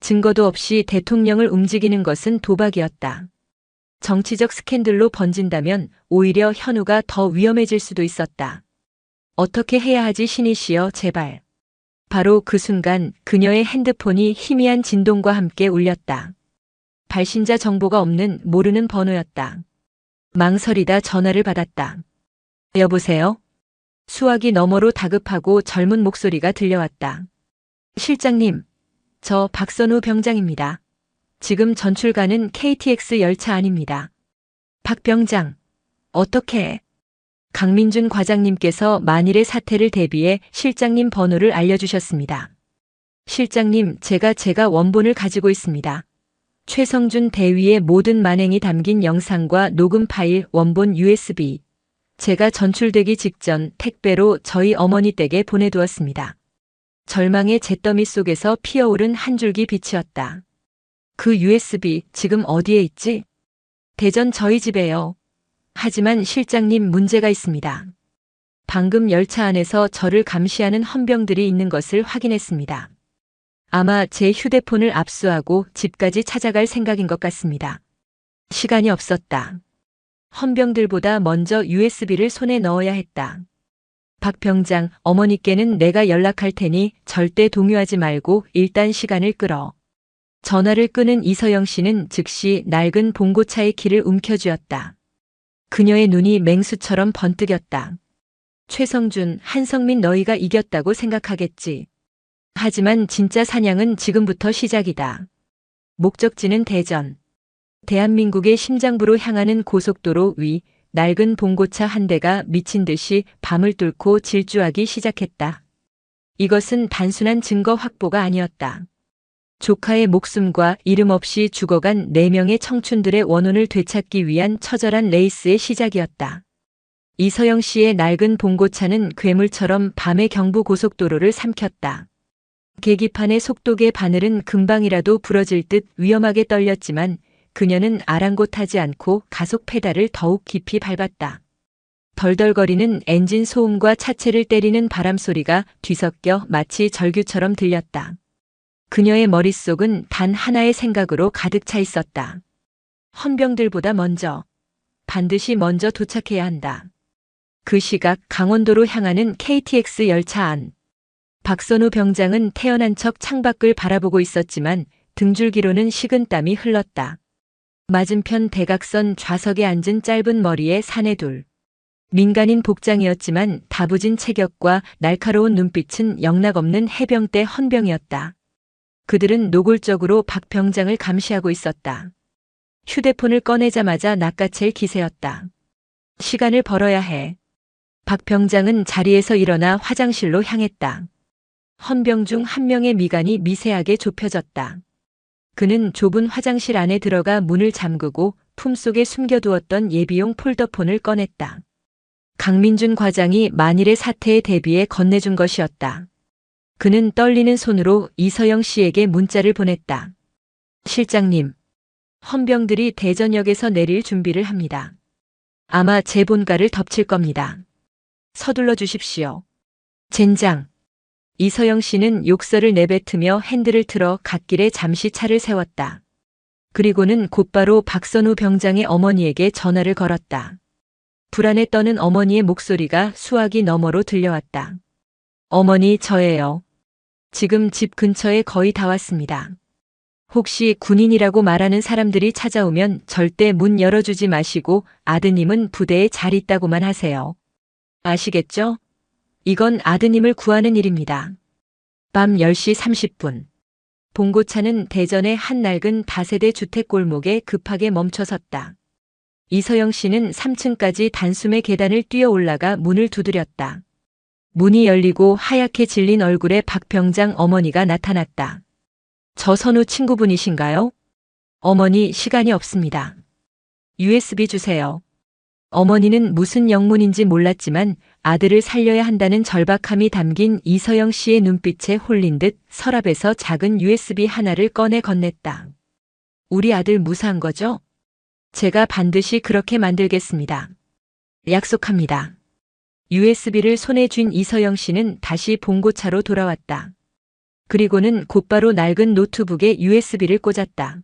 증거도 없이 대통령을 움직이는 것은 도박이었다. 정치적 스캔들로 번진다면 오히려 현우가 더 위험해질 수도 있었다. 어떻게 해야 하지, 신이시여, 제발. 바로 그 순간 그녀의 핸드폰이 희미한 진동과 함께 울렸다. 발신자 정보가 없는 모르는 번호였다. 망설이다 전화를 받았다. 여보세요? 수화기 너머로 다급하고 젊은 목소리가 들려왔다. 실장님, 저 박선우 병장입니다. 지금 전출 가는 KTX 열차 안입니다. 박 병장, 어떻게? 강민준 과장님께서 만일의 사태를 대비해 실장님 번호를 알려주셨습니다. 실장님, 제가 원본을 가지고 있습니다. 최성준 대위의 모든 만행이 담긴 영상과 녹음 파일 원본 USB. 제가 전출되기 직전 택배로 저희 어머니 댁에 보내두었습니다. 절망의 잿더미 속에서 피어오른 한 줄기 빛이었다. 그 USB 지금 어디에 있지? 대전 저희 집에요. 하지만 실장님, 문제가 있습니다. 방금 열차 안에서 저를 감시하는 헌병들이 있는 것을 확인했습니다. 아마 제 휴대폰을 압수하고 집까지 찾아갈 생각인 것 같습니다. 시간이 없었다. 헌병들보다 먼저 USB를 손에 넣어야 했다. 박 병장, 어머니께는 내가 연락할 테니 절대 동요하지 말고 일단 시간을 끌어. 전화를 끄는 이서영 씨는 즉시 낡은 봉고차의 키를 움켜쥐었다. 그녀의 눈이 맹수처럼 번뜩였다. 최성준, 한성민, 너희가 이겼다고 생각하겠지. 하지만 진짜 사냥은 지금부터 시작이다. 목적지는 대전. 대한민국의 심장부로 향하는 고속도로 위, 낡은 봉고차 한 대가 미친 듯이 밤을 뚫고 질주하기 시작했다. 이것은 단순한 증거 확보가 아니었다. 조카의 목숨과 이름 없이 죽어간 4명의 청춘들의 원혼을 되찾기 위한 처절한 레이스의 시작이었다. 이서영 씨의 낡은 봉고차는 괴물처럼 밤의 경부 고속도로를 삼켰다. 계기판의 속도계 바늘은 금방이라도 부러질 듯 위험하게 떨렸지만 그녀는 아랑곳하지 않고 가속 페달을 더욱 깊이 밟았다. 덜덜거리는 엔진 소음과 차체를 때리는 바람 소리가 뒤섞여 마치 절규처럼 들렸다. 그녀의 머릿속은 단 하나의 생각으로 가득 차 있었다. 헌병들보다 반드시 먼저 도착해야 한다. 그 시각 강원도로 향하는 KTX 열차 안. 박선우 병장은 태연한 척 창밖을 바라보고 있었지만 등줄기로는 식은땀이 흘렀다. 맞은편 대각선 좌석에 앉은 짧은 머리의 사내둘. 민간인 복장이었지만 다부진 체격과 날카로운 눈빛은 영락없는 해병대 헌병이었다. 그들은 노골적으로 박 병장을 감시하고 있었다. 휴대폰을 꺼내자마자 낚아챌 기세였다. 시간을 벌어야 해. 박 병장은 자리에서 일어나 화장실로 향했다. 헌병 중 한 명의 미간이 미세하게 좁혀졌다. 그는 좁은 화장실 안에 들어가 문을 잠그고 품속에 숨겨두었던 예비용 폴더폰을 꺼냈다. 강민준 과장이 만일의 사태에 대비해 건네준 것이었다. 그는 떨리는 손으로 이서영 씨에게 문자를 보냈다. 실장님, 헌병들이 대전역에서 내릴 준비를 합니다. 아마 제 본가를 덮칠 겁니다. 서둘러 주십시오. 젠장. 이서영 씨는 욕설을 내뱉으며 핸들을 틀어 갓길에 잠시 차를 세웠다. 그리고는 곧바로 박선우 병장의 어머니에게 전화를 걸었다. 불안에 떠는 어머니의 목소리가 수화기 너머로 들려왔다. 어머니, 저예요. 지금 집 근처에 거의 다 왔습니다. 혹시 군인이라고 말하는 사람들이 찾아오면 절대 문 열어주지 마시고 아드님은 부대에 잘 있다고만 하세요. 아시겠죠? 이건 아드님을 구하는 일입니다. 밤 10시 30분. 봉고차는 대전의 한 낡은 다세대 주택 골목에 급하게 멈춰섰다. 이서영 씨는 3층까지 단숨에 계단을 뛰어 올라가 문을 두드렸다. 문이 열리고 하얗게 질린 얼굴의 박 병장 어머니가 나타났다. 저 선우 친구분이신가요? 어머니, 시간이 없습니다. USB 주세요. 어머니는 무슨 영문인지 몰랐지만 아들을 살려야 한다는 절박함이 담긴 이서영 씨의 눈빛에 홀린 듯 서랍에서 작은 USB 하나를 꺼내 건넸다. 우리 아들 무사한 거죠? 제가 반드시 그렇게 만들겠습니다. 약속합니다. USB를 손에 쥔 이서영 씨는 다시 봉고차로 돌아왔다. 그리고는 곧바로 낡은 노트북에 USB를 꽂았다.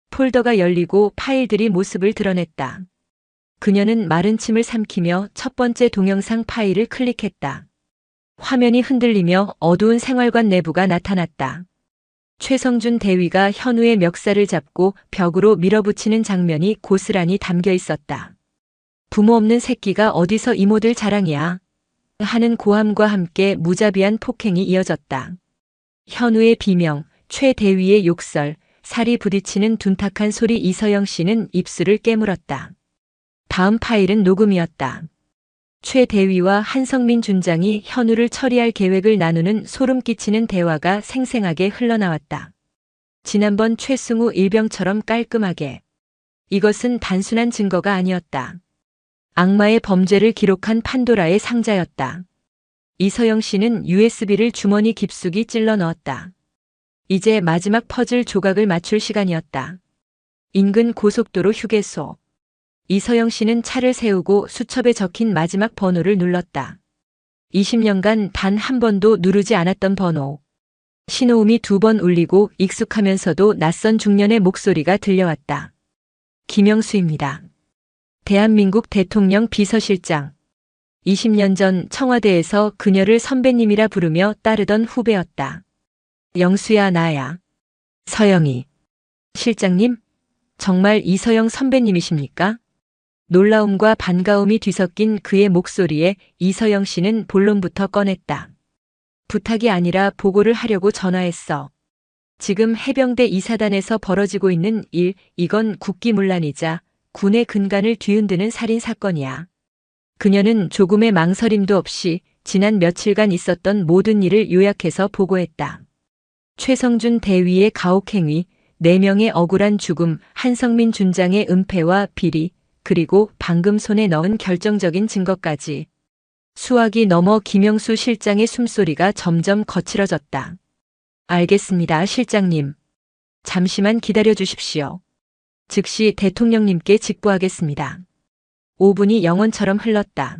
폴더가 열리고 파일들이 모습을 드러냈다. 그녀는 마른 침을 삼키며 첫 번째 동영상 파일을 클릭했다. 화면이 흔들리며 어두운 생활관 내부가 나타났다. 최성준 대위가 현우의 멱살을 잡고 벽으로 밀어붙이는 장면이 고스란히 담겨 있었다. 부모 없는 새끼가 어디서 이모들 자랑이야 하는 고함과 함께 무자비한 폭행이 이어졌다. 현우의 비명, 최 대위의 욕설, 살이 부딪히는 둔탁한 소리. 이서영 씨는 입술을 깨물었다. 다음 파일은 녹음이었다. 최 대위와 한성민 준장이 현우를 처리할 계획을 나누는 소름 끼치는 대화가 생생하게 흘러나왔다. 지난번 최승우 일병처럼 깔끔하게. 이것은 단순한 증거가 아니었다. 악마의 범죄를 기록한 판도라의 상자였다. 이서영 씨는 USB를 주머니 깊숙이 찔러 넣었다. 이제 마지막 퍼즐 조각을 맞출 시간이었다. 인근 고속도로 휴게소. 이서영 씨는 차를 세우고 수첩에 적힌 마지막 번호를 눌렀다. 20년간 단 한 번도 누르지 않았던 번호. 신호음이 2번 울리고 익숙하면서도 낯선 중년의 목소리가 들려왔다. 김영수입니다. 대한민국 대통령 비서실장. 20년 전 청와대에서 그녀를 선배님이라 부르며 따르던 후배였다. 영수야, 나야. 서영이. 실장님? 정말 이서영 선배님이십니까? 놀라움과 반가움이 뒤섞인 그의 목소리에 이서영 씨는 본론부터 꺼냈다. 부탁이 아니라 보고를 하려고 전화했어. 지금 해병대 이사단에서 벌어지고 있는 일, 이건 국기문란이자 군의 근간을 뒤흔드는 살인 사건이야. 그녀는 조금의 망설임도 없이 지난 며칠간 있었던 모든 일을 요약해서 보고했다. 최성준 대위의 가혹행위, 4명의 억울한 죽음, 한성민 준장의 은폐와 비리, 그리고 방금 손에 넣은 결정적인 증거까지. 수학이 넘어 김영수 실장의 숨소리가 점점 거칠어졌다. 알겠습니다, 실장님. 잠시만 기다려 주십시오. 즉시 대통령님께 직보하겠습니다. 5분이 영원처럼 흘렀다.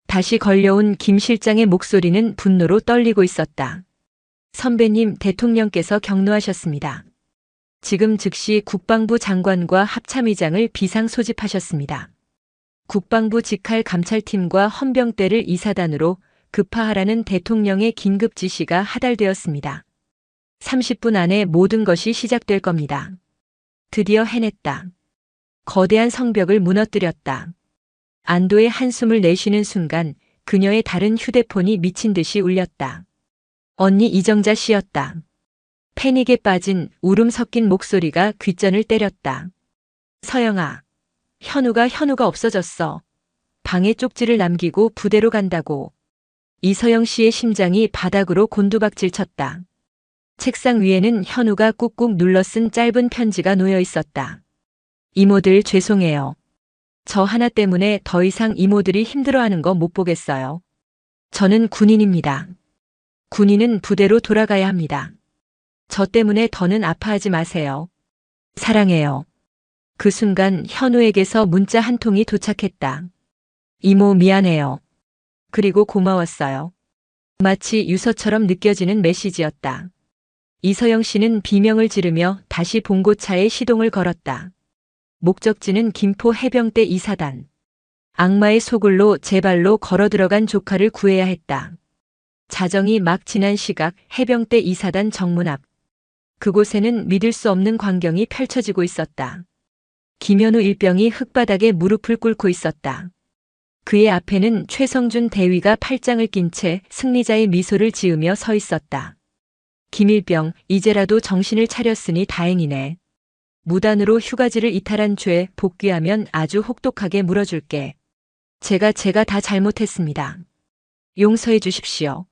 다시 걸려온 김 실장의 목소리는 분노로 떨리고 있었다. 선배님, 대통령께서 경로하셨습니다. 지금 즉시 국방부 장관과 합참의장을 비상 소집하셨습니다. 국방부 직할 감찰팀과 헌병대를 이사단으로 급파하라는 대통령의 긴급 지시가 하달되었습니다. 30분 안에 모든 것이 시작될 겁니다. 드디어 해냈다. 거대한 성벽을 무너뜨렸다. 안도의 한숨을 내쉬는 순간 그녀의 다른 휴대폰이 미친 듯이 울렸다. 언니 이정자 씨였다. 패닉에 빠진 울음 섞인 목소리가 귓전을 때렸다. 서영아, 현우가 없어졌어. 방에 쪽지를 남기고 부대로 간다고. 이서영 씨의 심장이 바닥으로 곤두박질 쳤다. 책상 위에는 현우가 꾹꾹 눌러 쓴 짧은 편지가 놓여 있었다. 이모들 죄송해요. 저 하나 때문에 더 이상 이모들이 힘들어하는 거 못 보겠어요. 저는 군인입니다. 군인은 부대로 돌아가야 합니다. 저 때문에 더는 아파하지 마세요. 사랑해요. 그 순간 현우에게서 문자 한 통이 도착했다. 이모 미안해요. 그리고 고마웠어요. 마치 유서처럼 느껴지는 메시지였다. 이서영 씨는 비명을 지르며 다시 봉고차에 시동을 걸었다. 목적지는 김포 해병대 이사단. 악마의 소굴로 제 발로 걸어 들어간 조카를 구해야 했다. 자정이 막 지난 시각 해병대 이사단 정문 앞. 그곳에는 믿을 수 없는 광경이 펼쳐지고 있었다. 김현우 일병이 흙바닥에 무릎을 꿇고 있었다. 그의 앞에는 최성준 대위가 팔짱을 낀 채 승리자의 미소를 지으며 서 있었다. 김일병, 이제라도 정신을 차렸으니 다행이네. 무단으로 휴가지를 이탈한 죄 복귀하면 아주 혹독하게 물어줄게. 제가 다 잘못했습니다. 용서해 주십시오.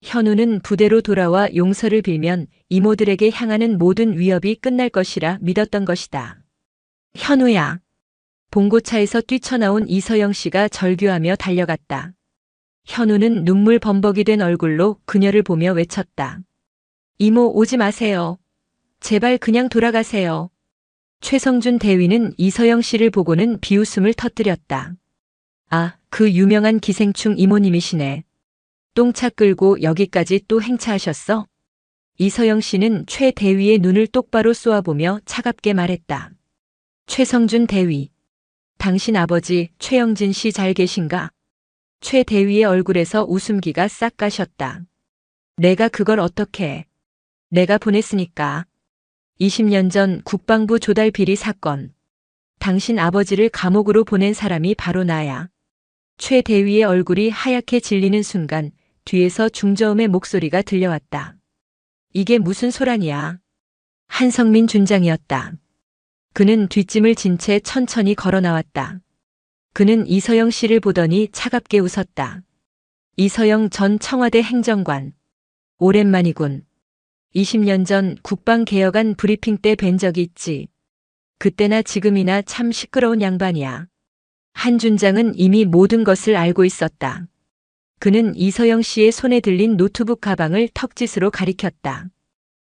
현우는 부대로 돌아와 용서를 빌면 이모들에게 향하는 모든 위협이 끝날 것이라 믿었던 것이다. 현우야. 봉고차에서 뛰쳐나온 이서영 씨가 절규하며 달려갔다. 현우는 눈물 범벅이 된 얼굴로 그녀를 보며 외쳤다. 이모 오지 마세요. 제발 그냥 돌아가세요. 최성준 대위는 이서영 씨를 보고는 비웃음을 터뜨렸다. 아, 그 유명한 기생충 이모님이시네. 똥차 끌고 여기까지 또 행차하셨어? 이서영 씨는 최 대위의 눈을 똑바로 쏘아보며 차갑게 말했다. 최성준 대위. 당신 아버지 최영진 씨 잘 계신가? 최 대위의 얼굴에서 웃음기가 싹 가셨다. 내가 그걸 어떻게 해? 내가 보냈으니까. 20년 전 국방부 조달 비리 사건. 당신 아버지를 감옥으로 보낸 사람이 바로 나야. 최 대위의 얼굴이 하얗게 질리는 순간 뒤에서 중저음의 목소리가 들려왔다. 이게 무슨 소란이야? 한성민 준장이었다. 그는 뒷짐을 진 채 천천히 걸어 나왔다. 그는 이서영 씨를 보더니 차갑게 웃었다. 이서영 전 청와대 행정관. 오랜만이군. 20년 전 국방개혁안 브리핑 때 뵌 적이 있지. 그때나 지금이나 참 시끄러운 양반이야. 한 준장은 이미 모든 것을 알고 있었다. 그는 이서영 씨의 손에 들린 노트북 가방을 턱짓으로 가리켰다.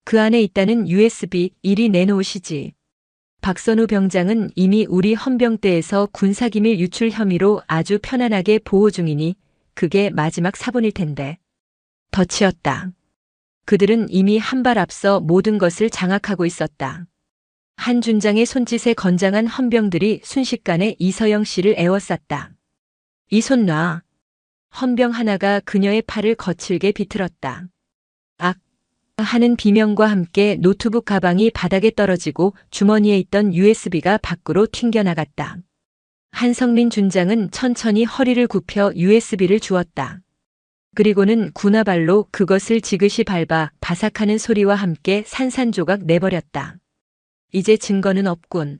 그 안에 있다는 USB 이리 내놓으시지. 박선우 병장은 이미 우리 헌병대에서 군사기밀 유출 혐의로 아주 편안하게 보호 중이니 그게 마지막 사본일 텐데. 덧치었다. 그들은 이미 한 발 앞서 모든 것을 장악하고 있었다. 한 준장의 손짓에 건장한 헌병들이 순식간에 이서영 씨를 에워쌌다. 이 손 놔. 헌병 하나가 그녀의 팔을 거칠게 비틀었다. 악! 하는 비명과 함께 노트북 가방이 바닥에 떨어지고 주머니에 있던 USB가 밖으로 튕겨나갔다. 한성민 준장은 천천히 허리를 굽혀 USB를 주었다. 그리고는 군화발로 그것을 지그시 밟아 바삭하는 소리와 함께 산산조각 내버렸다. 이제 증거는 없군.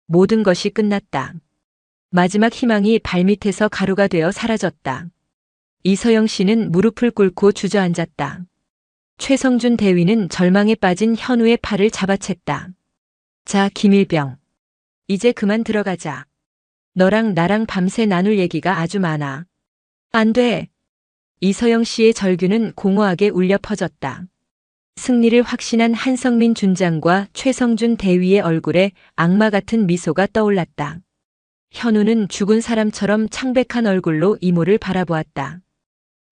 모든 것이 끝났다. 마지막 희망이 발밑에서 가루가 되어 사라졌다. 이서영 씨는 무릎을 꿇고 주저앉았다. 최성준 대위는 절망에 빠진 현우의 팔을 잡아챘다. 자, 김일병. 이제 그만 들어가자. 너랑 나랑 밤새 나눌 얘기가 아주 많아. 안 돼. 이서영 씨의 절규는 공허하게 울려 퍼졌다. 승리를 확신한 한성민 준장과 최성준 대위의 얼굴에 악마 같은 미소가 떠올랐다. 현우는 죽은 사람처럼 창백한 얼굴로 이모를 바라보았다.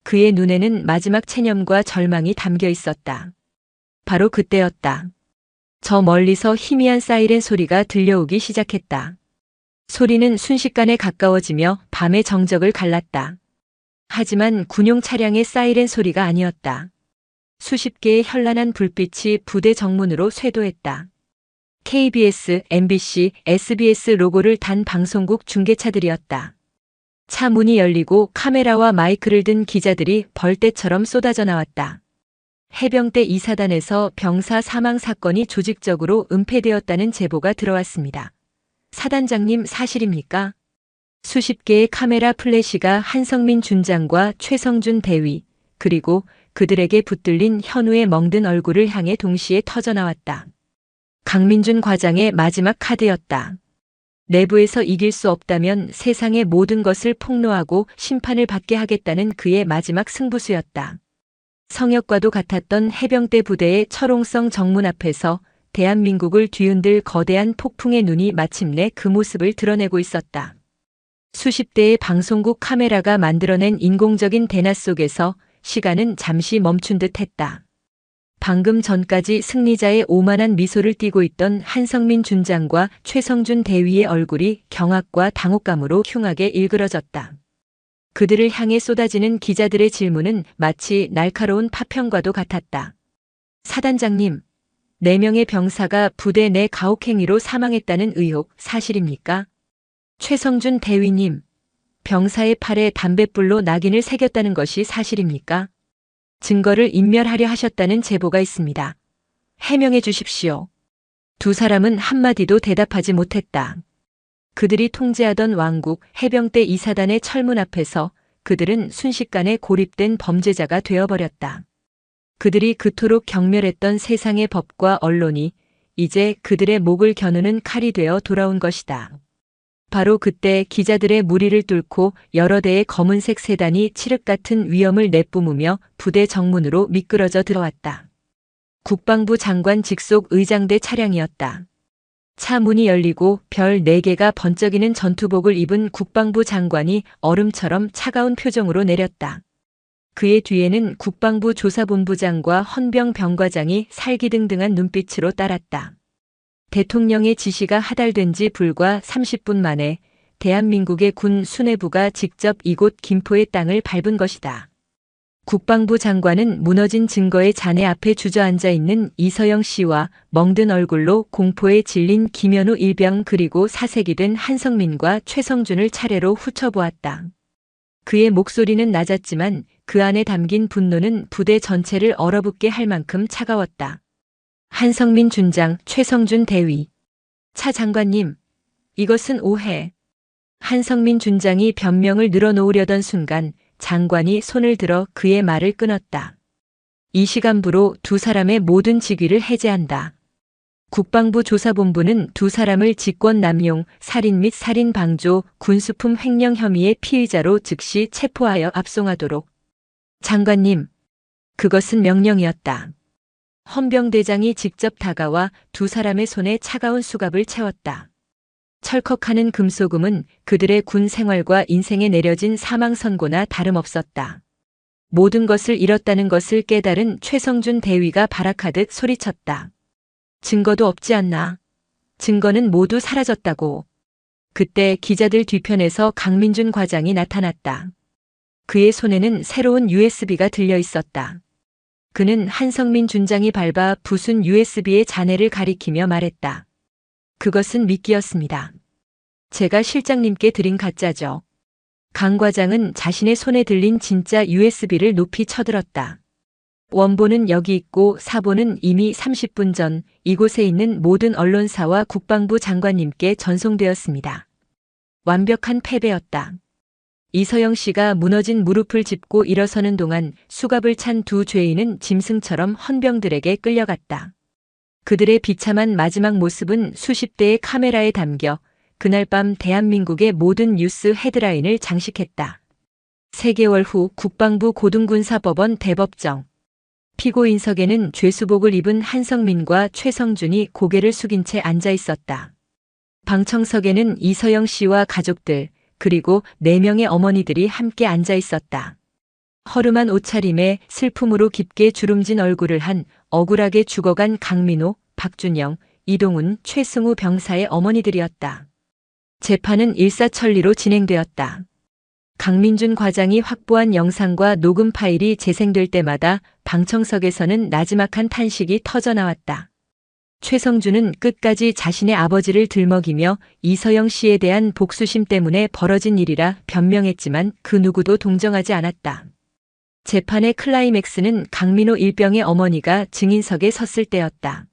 그의 눈에는 마지막 체념과 절망이 담겨 있었다. 바로 그때였다. 저 멀리서 희미한 사이렌 소리가 들려오기 시작했다. 소리는 순식간에 가까워지며 밤의 정적을 갈랐다. 하지만 군용 차량의 사이렌 소리가 아니었다. 수십 개의 현란한 불빛이 부대 정문으로 쇄도했다. KBS, MBC, SBS 로고를 단 방송국 중계차들이었다. 차 문이 열리고 카메라와 마이크를 든 기자들이 벌떼처럼 쏟아져 나왔다. 해병대 2사단에서 병사 사망 사건이 조직적으로 은폐되었다는 제보가 들어왔습니다. 사단장님, 사실입니까? 수십 개의 카메라 플래시가 한성민 준장과 최성준 대위, 그리고 그들에게 붙들린 현우의 멍든 얼굴을 향해 동시에 터져나왔다. 강민준 과장의 마지막 카드였다. 내부에서 이길 수 없다면 세상의 모든 것을 폭로하고 심판을 받게 하겠다는 그의 마지막 승부수였다. 성역과도 같았던 해병대 부대의 철옹성 정문 앞에서 대한민국을 뒤흔들 거대한 폭풍의 눈이 마침내 그 모습을 드러내고 있었다. 수십 대의 방송국 카메라가 만들어낸 인공적인 대낮 속에서 시간은 잠시 멈춘 듯 했다. 방금 전까지 승리자의 오만한 미소를 띠고 있던 한성민 준장과 최성준 대위의 얼굴이 경악과 당혹감으로 흉하게 일그러졌다. 그들을 향해 쏟아지는 기자들의 질문은 마치 날카로운 파편과도 같았다. 사단장님, 4명의 병사가 부대 내 가혹행위로 사망했다는 의혹 사실입니까? 최성준 대위님, 병사의 팔에 담뱃불로 낙인을 새겼다는 것이 사실입니까? 증거를 인멸하려 하셨다는 제보가 있습니다. 해명해 주십시오. 두 사람은 한마디도 대답하지 못했다. 그들이 통제하던 왕국 해병대 2사단의 철문 앞에서 그들은 순식간에 고립된 범죄자가 되어버렸다. 그들이 그토록 경멸했던 세상의 법과 언론이 이제 그들의 목을 겨누는 칼이 되어 돌아온 것이다. 바로 그때 기자들의 무리를 뚫고 여러 대의 검은색 세단이 칠흑 같은 위험을 내뿜으며 부대 정문으로 미끄러져 들어왔다. 국방부 장관 직속 의장대 차량이었다. 차 문이 열리고 별 4개가 번쩍이는 전투복을 입은 국방부 장관이 얼음처럼 차가운 표정으로 내렸다. 그의 뒤에는 국방부 조사본부장과 헌병 병과장이 살기등등한 눈빛으로 따랐다. 대통령의 지시가 하달된 지 불과 30분 만에 대한민국의 군 수뇌부가 직접 이곳 김포의 땅을 밟은 것이다. 국방부 장관은 무너진 증거의 잔해 앞에 주저앉아 있는 이서영 씨와 멍든 얼굴로 공포에 질린 김현우 일병 그리고 사색이 된 한성민과 최성준을 차례로 훑어보았다. 그의 목소리는 낮았지만 그 안에 담긴 분노는 부대 전체를 얼어붙게 할 만큼 차가웠다. 한성민 준장, 최성준 대위. 차 장관님, 이것은 오해. 한성민 준장이 변명을 늘어놓으려던 순간 장관이 손을 들어 그의 말을 끊었다. 이 시간부로 두 사람의 모든 직위를 해제한다. 국방부 조사본부는 두 사람을 직권남용, 살인 및 살인 방조, 군수품 횡령 혐의의 피의자로 즉시 체포하여 압송하도록. 장관님, 그것은 명령이었다. 헌병대장이 직접 다가와 두 사람의 손에 차가운 수갑을 채웠다. 철컥하는 금소금은 그들의 군 생활과 인생에 내려진 사망 선고나 다름없었다. 모든 것을 잃었다는 것을 깨달은 최성준 대위가 발악하듯 소리쳤다. 증거도 없지 않나? 증거는 모두 사라졌다고. 그때 기자들 뒤편에서 강민준 과장이 나타났다. 그의 손에는 새로운 USB가 들려 있었다. 그는 한성민 준장이 밟아 부순 USB의 잔해를 가리키며 말했다. 그것은 미끼였습니다. 제가 실장님께 드린 가짜죠. 강 과장은 자신의 손에 들린 진짜 USB를 높이 쳐들었다. 원본은 여기 있고 사본은 이미 30분 전 이곳에 있는 모든 언론사와 국방부 장관님께 전송되었습니다. 완벽한 패배였다. 이서영 씨가 무너진 무릎을 짚고 일어서는 동안 수갑을 찬 두 죄인은 짐승처럼 헌병들에게 끌려갔다. 그들의 비참한 마지막 모습은 수십 대의 카메라에 담겨 그날 밤 대한민국의 모든 뉴스 헤드라인을 장식했다. 3개월 후 국방부 고등군사법원 대법정. 피고인석에는 죄수복을 입은 한성민과 최성준이 고개를 숙인 채 앉아 있었다. 방청석에는 이서영 씨와 가족들, 그리고 4명의 어머니들이 함께 앉아 있었다. 허름한 옷차림에 슬픔으로 깊게 주름진 얼굴을 한 억울하게 죽어간 강민호, 박준영, 이동훈, 최승우 병사의 어머니들이었다. 재판은 일사천리로 진행되었다. 강민준 과장이 확보한 영상과 녹음 파일이 재생될 때마다 방청석에서는 나지막한 탄식이 터져나왔다. 최성준은 끝까지 자신의 아버지를 들먹이며 이서영 씨에 대한 복수심 때문에 벌어진 일이라 변명했지만 그 누구도 동정하지 않았다. 재판의 클라이맥스는 강민호 일병의 어머니가 증인석에 섰을 때였다.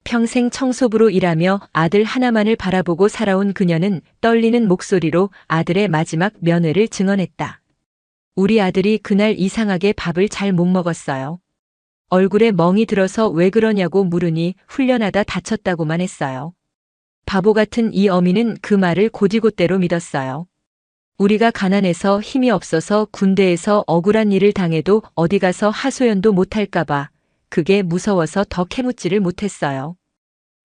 평생 청소부로 일하며 아들 하나만을 바라보고 살아온 그녀는 떨리는 목소리로 아들의 마지막 면회를 증언했다. 우리 아들이 그날 이상하게 밥을 잘 못 먹었어요. 얼굴에 멍이 들어서 왜 그러냐고 물으니 훈련하다 다쳤다고만 했어요. 바보 같은 이 어미는 그 말을 곧이곧대로 믿었어요. 우리가 가난해서 힘이 없어서 군대에서 억울한 일을 당해도 어디 가서 하소연도 못할까봐 그게 무서워서 더 캐묻지를 못했어요.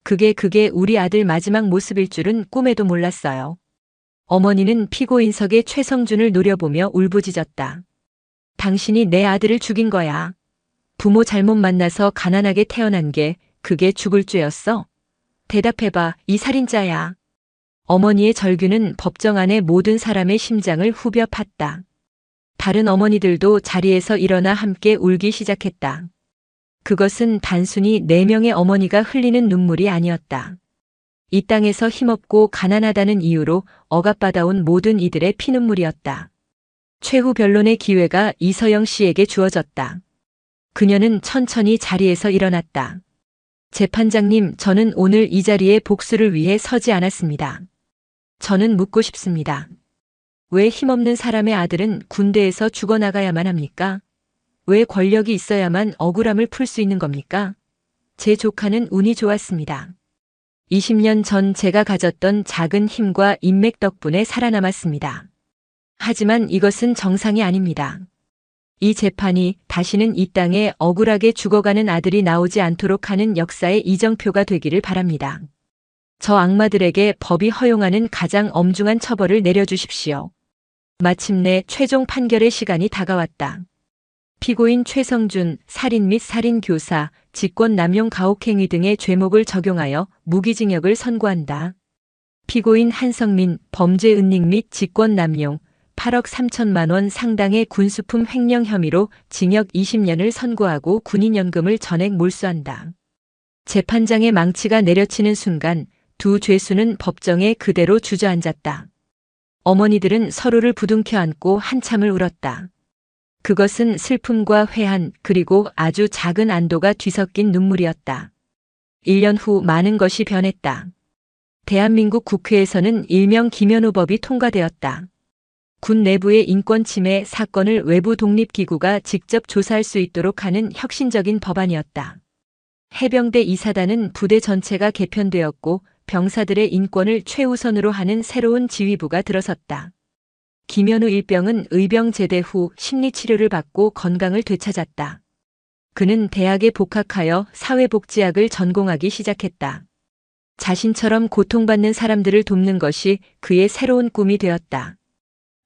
그게 우리 아들 마지막 모습일 줄은 꿈에도 몰랐어요. 어머니는 피고인석의 최성준을 노려보며 울부짖었다. 당신이 내 아들을 죽인 거야. 부모 잘못 만나서 가난하게 태어난 게 그게 죽을 죄였어? 대답해봐, 이 살인자야. 어머니의 절규는 법정 안의 모든 사람의 심장을 후벼 팠다. 다른 어머니들도 자리에서 일어나 함께 울기 시작했다. 그것은 단순히 4명의 어머니가 흘리는 눈물이 아니었다. 이 땅에서 힘없고 가난하다는 이유로 억압받아온 모든 이들의 피눈물이었다. 최후 변론의 기회가 이서영 씨에게 주어졌다. 그녀는 천천히 자리에서 일어났다. 재판장님, 저는 오늘 이 자리에 복수를 위해 서지 않았습니다. 저는 묻고 싶습니다. 왜 힘없는 사람의 아들은 군대에서 죽어나가야만 합니까? 왜 권력이 있어야만 억울함을 풀 수 있는 겁니까? 제 조카는 운이 좋았습니다. 20년 전 제가 가졌던 작은 힘과 인맥 덕분에 살아남았습니다. 하지만 이것은 정상이 아닙니다. 이 재판이 다시는 이 땅에 억울하게 죽어가는 아들이 나오지 않도록 하는 역사의 이정표가 되기를 바랍니다. 저 악마들에게 법이 허용하는 가장 엄중한 처벌을 내려주십시오. 마침내 최종 판결의 시간이 다가왔다. 피고인 최성준, 살인 및 살인교사, 직권남용 가혹행위 등의 죄목을 적용하여 무기징역을 선고한다. 피고인 한성민, 범죄 은닉 및 직권남용, 8억 3천만 원 상당의 군수품 횡령 혐의로 징역 20년을 선고하고 군인연금을 전액 몰수한다. 재판장의 망치가 내려치는 순간 두 죄수는 법정에 그대로 주저앉았다. 어머니들은 서로를 부둥켜 안고 한참을 울었다. 그것은 슬픔과 회한 그리고 아주 작은 안도가 뒤섞인 눈물이었다. 1년 후 많은 것이 변했다. 대한민국 국회에서는 일명 김현우법이 통과되었다. 군 내부의 인권 침해 사건을 외부 독립기구가 직접 조사할 수 있도록 하는 혁신적인 법안이었다. 해병대 이사단은 부대 전체가 개편되었고 병사들의 인권을 최우선으로 하는 새로운 지휘부가 들어섰다. 김현우 일병은 의병 제대 후 심리치료를 받고 건강을 되찾았다. 그는 대학에 복학하여 사회복지학을 전공하기 시작했다. 자신처럼 고통받는 사람들을 돕는 것이 그의 새로운 꿈이 되었다.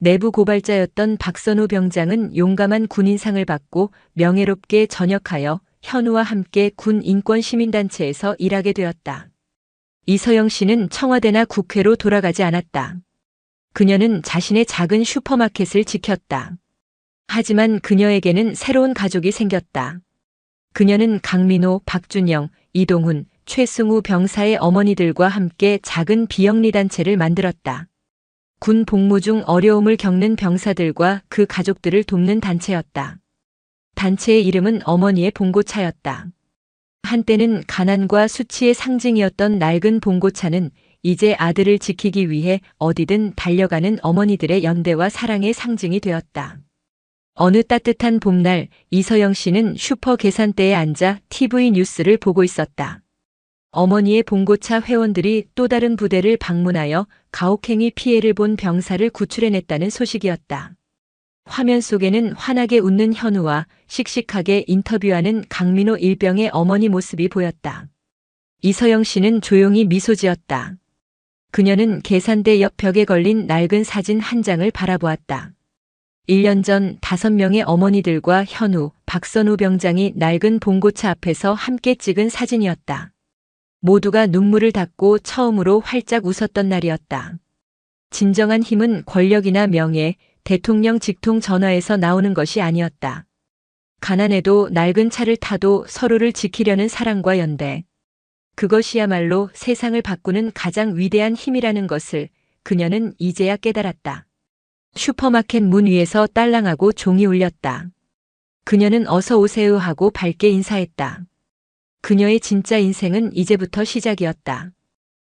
내부 고발자였던 박선우 병장은 용감한 군인상을 받고 명예롭게 전역하여 현우와 함께 군 인권시민단체에서 일하게 되었다. 이서영 씨는 청와대나 국회로 돌아가지 않았다. 그녀는 자신의 작은 슈퍼마켓을 지켰다. 하지만 그녀에게는 새로운 가족이 생겼다. 그녀는 강민호, 박준영, 이동훈, 최승우 병사의 어머니들과 함께 작은 비영리단체를 만들었다. 군 복무 중 어려움을 겪는 병사들과 그 가족들을 돕는 단체였다. 단체의 이름은 어머니의 봉고차였다. 한때는 가난과 수치의 상징이었던 낡은 봉고차는 이제 아들을 지키기 위해 어디든 달려가는 어머니들의 연대와 사랑의 상징이 되었다. 어느 따뜻한 봄날 이서영 씨는 슈퍼 계산대에 앉아 TV 뉴스를 보고 있었다. 어머니의 봉고차 회원들이 또 다른 부대를 방문하여 가혹행위 피해를 본 병사를 구출해냈다는 소식이었다. 화면 속에는 환하게 웃는 현우와 씩씩하게 인터뷰하는 강민호 일병의 어머니 모습이 보였다. 이서영 씨는 조용히 미소 지었다. 그녀는 계산대 옆 벽에 걸린 낡은 사진 한 장을 바라보았다. 1년 전 5명의 어머니들과 현우, 박선우 병장이 낡은 봉고차 앞에서 함께 찍은 사진이었다. 모두가 눈물을 닦고 처음으로 활짝 웃었던 날이었다. 진정한 힘은 권력이나 명예, 대통령 직통 전화에서 나오는 것이 아니었다. 가난해도 낡은 차를 타도 서로를 지키려는 사랑과 연대. 그것이야말로 세상을 바꾸는 가장 위대한 힘이라는 것을 그녀는 이제야 깨달았다. 슈퍼마켓 문 위에서 딸랑하고 종이 울렸다. 그녀는 어서 오세요 하고 밝게 인사했다. 그녀의 진짜 인생은 이제부터 시작이었다.